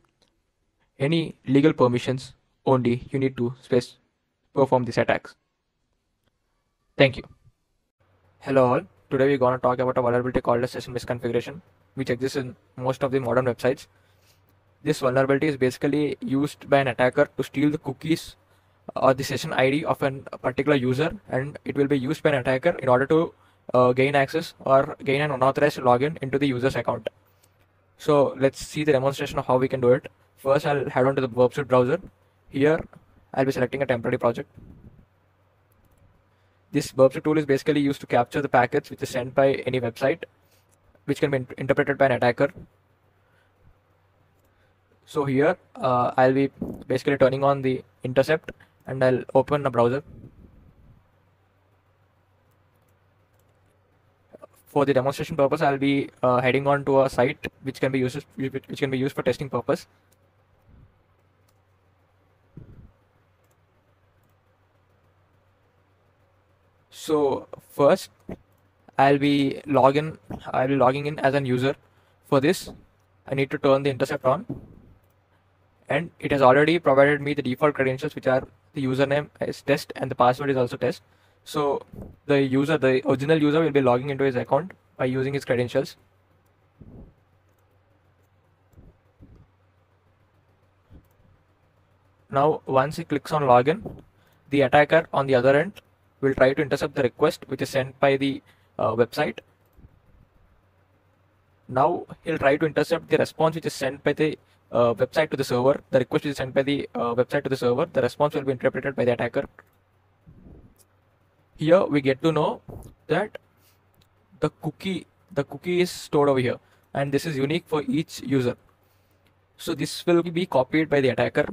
any legal permissions, only you need to perform these attacks. Thank you. Hello all. Today we're going to talk about a vulnerability called as session misconfiguration, which exists in most of the modern websites. This vulnerability is basically used by an attacker to steal the cookies or the session ID of a particular user, and it will be used by an attacker in order to gain access or gain an unauthorized login into the user's account. So let's see the demonstration of how we can do it. First, I'll head on to the Burp Suite browser. Here, I'll be selecting a temporary project. This Burp Suite tool is basically used to capture the packets which is sent by any website, which can be interpreted by an attacker. So here, I'll be basically turning on the intercept, and I'll open a browser. For the demonstration purpose, I'll be heading on to a site which can be used for testing purpose. So first, I'll be logging in as an user. For this, I need to turn the intercept on, and it has already provided me the default credentials, which are the username is test and the password is also test. So the original user will be logging into his account by using his credentials. Now once he clicks on login, the attacker on the other end will try to intercept the request which is sent by the website. Now he'll try to intercept the response which is sent by the website to the server. The request is sent by the website to the server. The response will be interpreted by the attacker. Here we get to know that the cookie is stored over here, and this is unique for each user. So this will be copied by the attacker.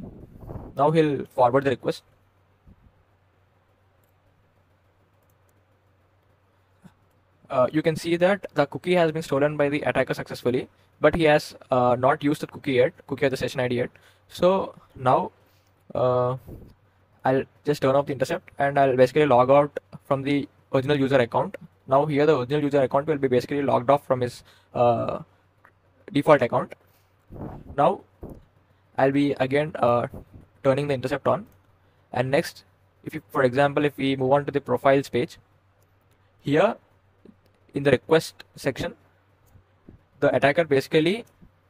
Now he'll forward the request. You can see that the cookie has been stolen by the attacker successfully, but he has not used the cookie or the session ID yet. So now I'll just turn off the intercept, and I'll basically log out from the original user account. Now here the original user account will be basically logged off from his default account. Now I'll be again turning the intercept on, and next, for example, if we move on to the profiles page, here in the request section, the attacker basically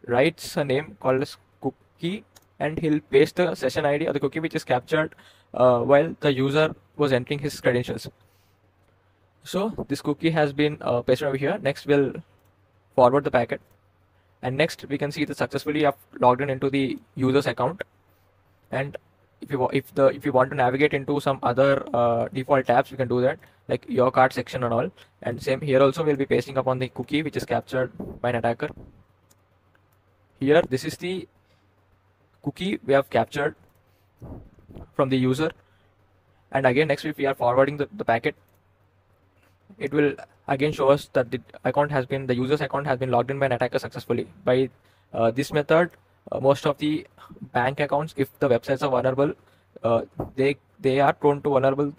writes a name called as cookie, and he'll paste the session ID or the cookie which is captured while the user was entering his credentials. So this cookie has been pasted over here. Next, we'll forward the packet, and next we can see that successfully have logged in into the user's account. And if you want to navigate into some other default tabs, you can do that, like your card section and all. And same here also, we'll be pasting upon the cookie which is captured by an attacker. Here, this is the cookie we have captured from the user. And again, next, if we are forwarding the packet, it will again show us that the user's account has been logged in by an attacker successfully. By this method, most of the bank accounts, if the websites are vulnerable, they are prone to vulnerable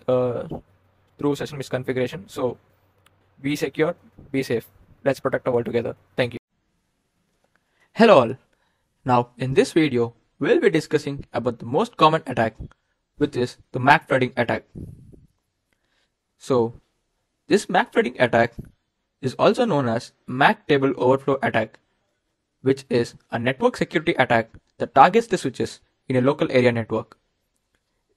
through session misconfiguration. So be secure, be safe. Let's protect our world together. Thank you. Hello all. Now in this video, we'll be discussing about the most common attack, which is the MAC threading attack. So this MAC threading attack is also known as MAC table overflow attack, which is a network security attack that targets the switches in a local area network.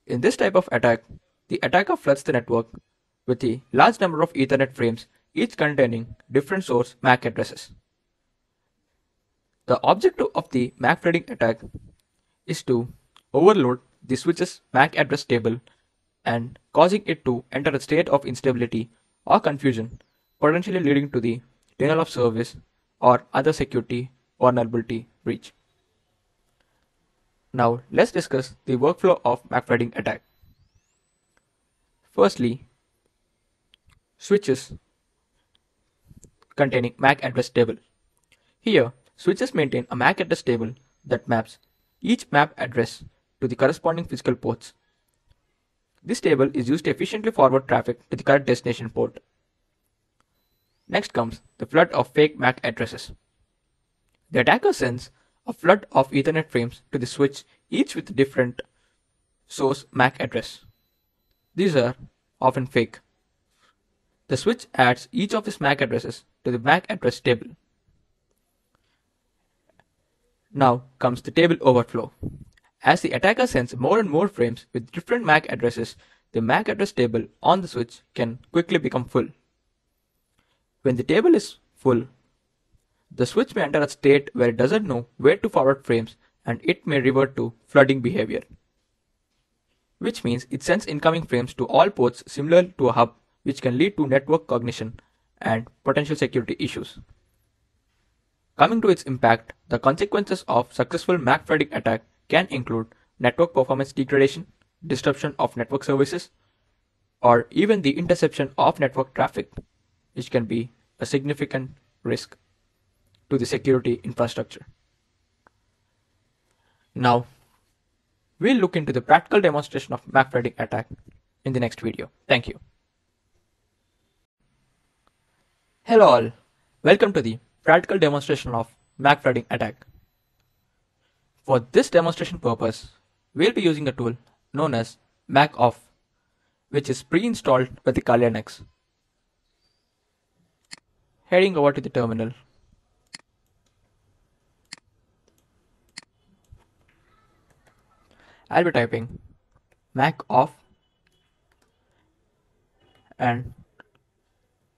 In this type of attack, the attacker floods the network with a large number of Ethernet frames, each containing different source MAC addresses. The objective of the MAC threading attack is to overload the switch's MAC address table and causing it to enter a state of instability or confusion, potentially leading to the denial of service or other security vulnerability breach. Now let's discuss the workflow of MAC flooding attack. Firstly, switches containing MAC address table. Here, switches maintain a MAC address table that maps each map address to the corresponding physical ports. This table is used to efficiently forward traffic to the correct destination port. Next comes the flood of fake MAC addresses. The attacker sends a flood of Ethernet frames to the switch, each with a different source MAC address. These are often fake. The switch adds each of these MAC addresses to the MAC address table. Now comes the table overflow. As the attacker sends more and more frames with different MAC addresses, the MAC address table on the switch can quickly become full. When the table is full, the switch may enter a state where it doesn't know where to forward frames and it may revert to flooding behavior, which means it sends incoming frames to all ports similar to a hub, which can lead to network cognition and potential security issues. Coming to its impact, the consequences of successful MAC flooding attack can include network performance degradation, disruption of network services, or even the interception of network traffic, which can be a significant risk to the security infrastructure. Now, we'll look into the practical demonstration of MAC flooding attack in the next video. Thank you. Hello all, welcome to the practical demonstration of MAC flooding attack. For this demonstration purpose, we'll be using a tool known as MACoff, which is pre-installed with the Kali Linux. Heading over to the terminal, I'll be typing MACoff, and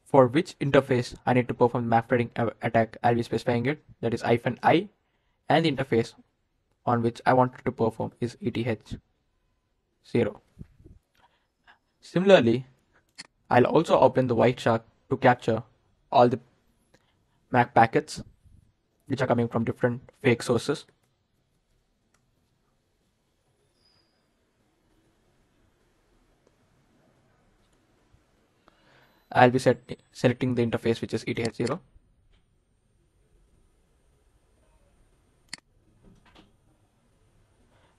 for which interface I need to perform the MAC flooding attack, I'll be specifying it, that is -I, and the interface on which I want to perform is ETH0. Similarly, I'll also open the Wireshark to capture all the MAC packets which are coming from different fake sources. I'll be selecting the interface which is ETH0.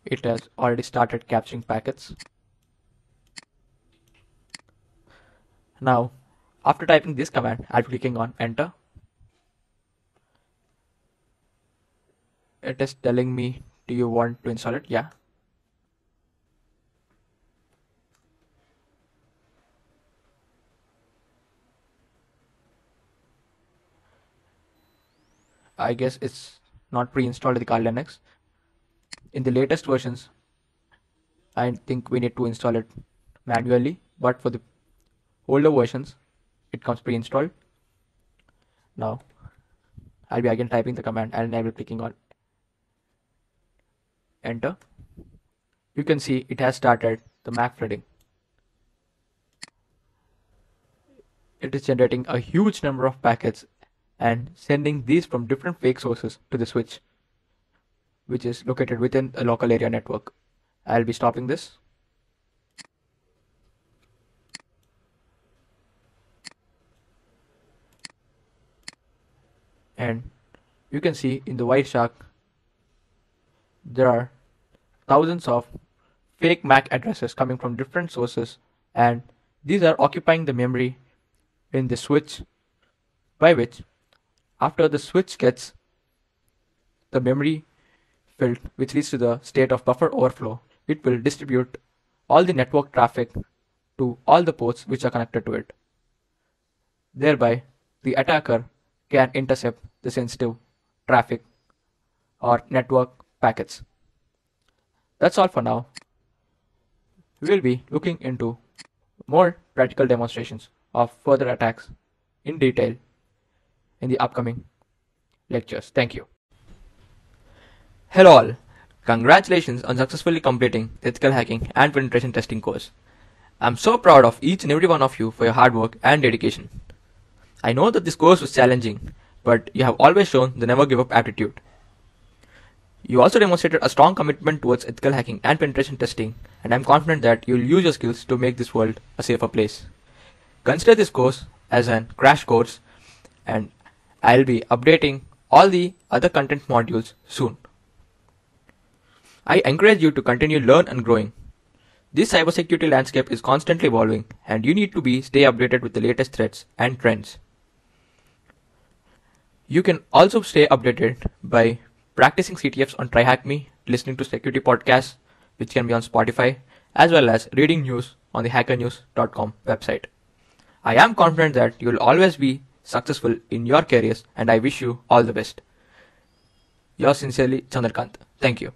It has already started capturing packets. Now, after typing this command, I'll be clicking on enter. It is telling me, do you want to install it? Yeah. I guess it's not pre-installed the Kali Linux. In the latest versions, I think we need to install it manually, but for the older versions, it comes pre-installed. Now, I'll be again typing the command and I'll be clicking on enter. You can see it has started the MAC flooding. It is generating a huge number of packets and sending these from different fake sources to the switch, which is located within a local area network. I'll be stopping this. And you can see in the Wireshark, there are thousands of fake MAC addresses coming from different sources, and these are occupying the memory in the switch, by which after the switch gets the memory filled, which leads to the state of buffer overflow, it will distribute all the network traffic to all the ports which are connected to it. Thereby, the attacker can intercept the sensitive traffic or network packets. That's all for now. We will be looking into more practical demonstrations of further attacks in detail in the upcoming lectures. Thank you. Hello all. Congratulations on successfully completing the ethical hacking and penetration testing course. I'm so proud of each and every one of you for your hard work and dedication. I know that this course was challenging, but you have always shown the never give up attitude. You also demonstrated a strong commitment towards ethical hacking and penetration testing, and I'm confident that you'll use your skills to make this world a safer place. Consider this course as an crash course, and I'll be updating all the other content modules soon. I encourage you to continue learn and growing. This cybersecurity landscape is constantly evolving, and you need to stay updated with the latest threats and trends. You can also stay updated by practicing CTFs on TryHackMe, listening to security podcasts, which can be on Spotify, as well as reading news on the hackernews.com website. I am confident that you will always be successful in your careers, and I wish you all the best. Yours sincerely, Chandrakant. Thank you.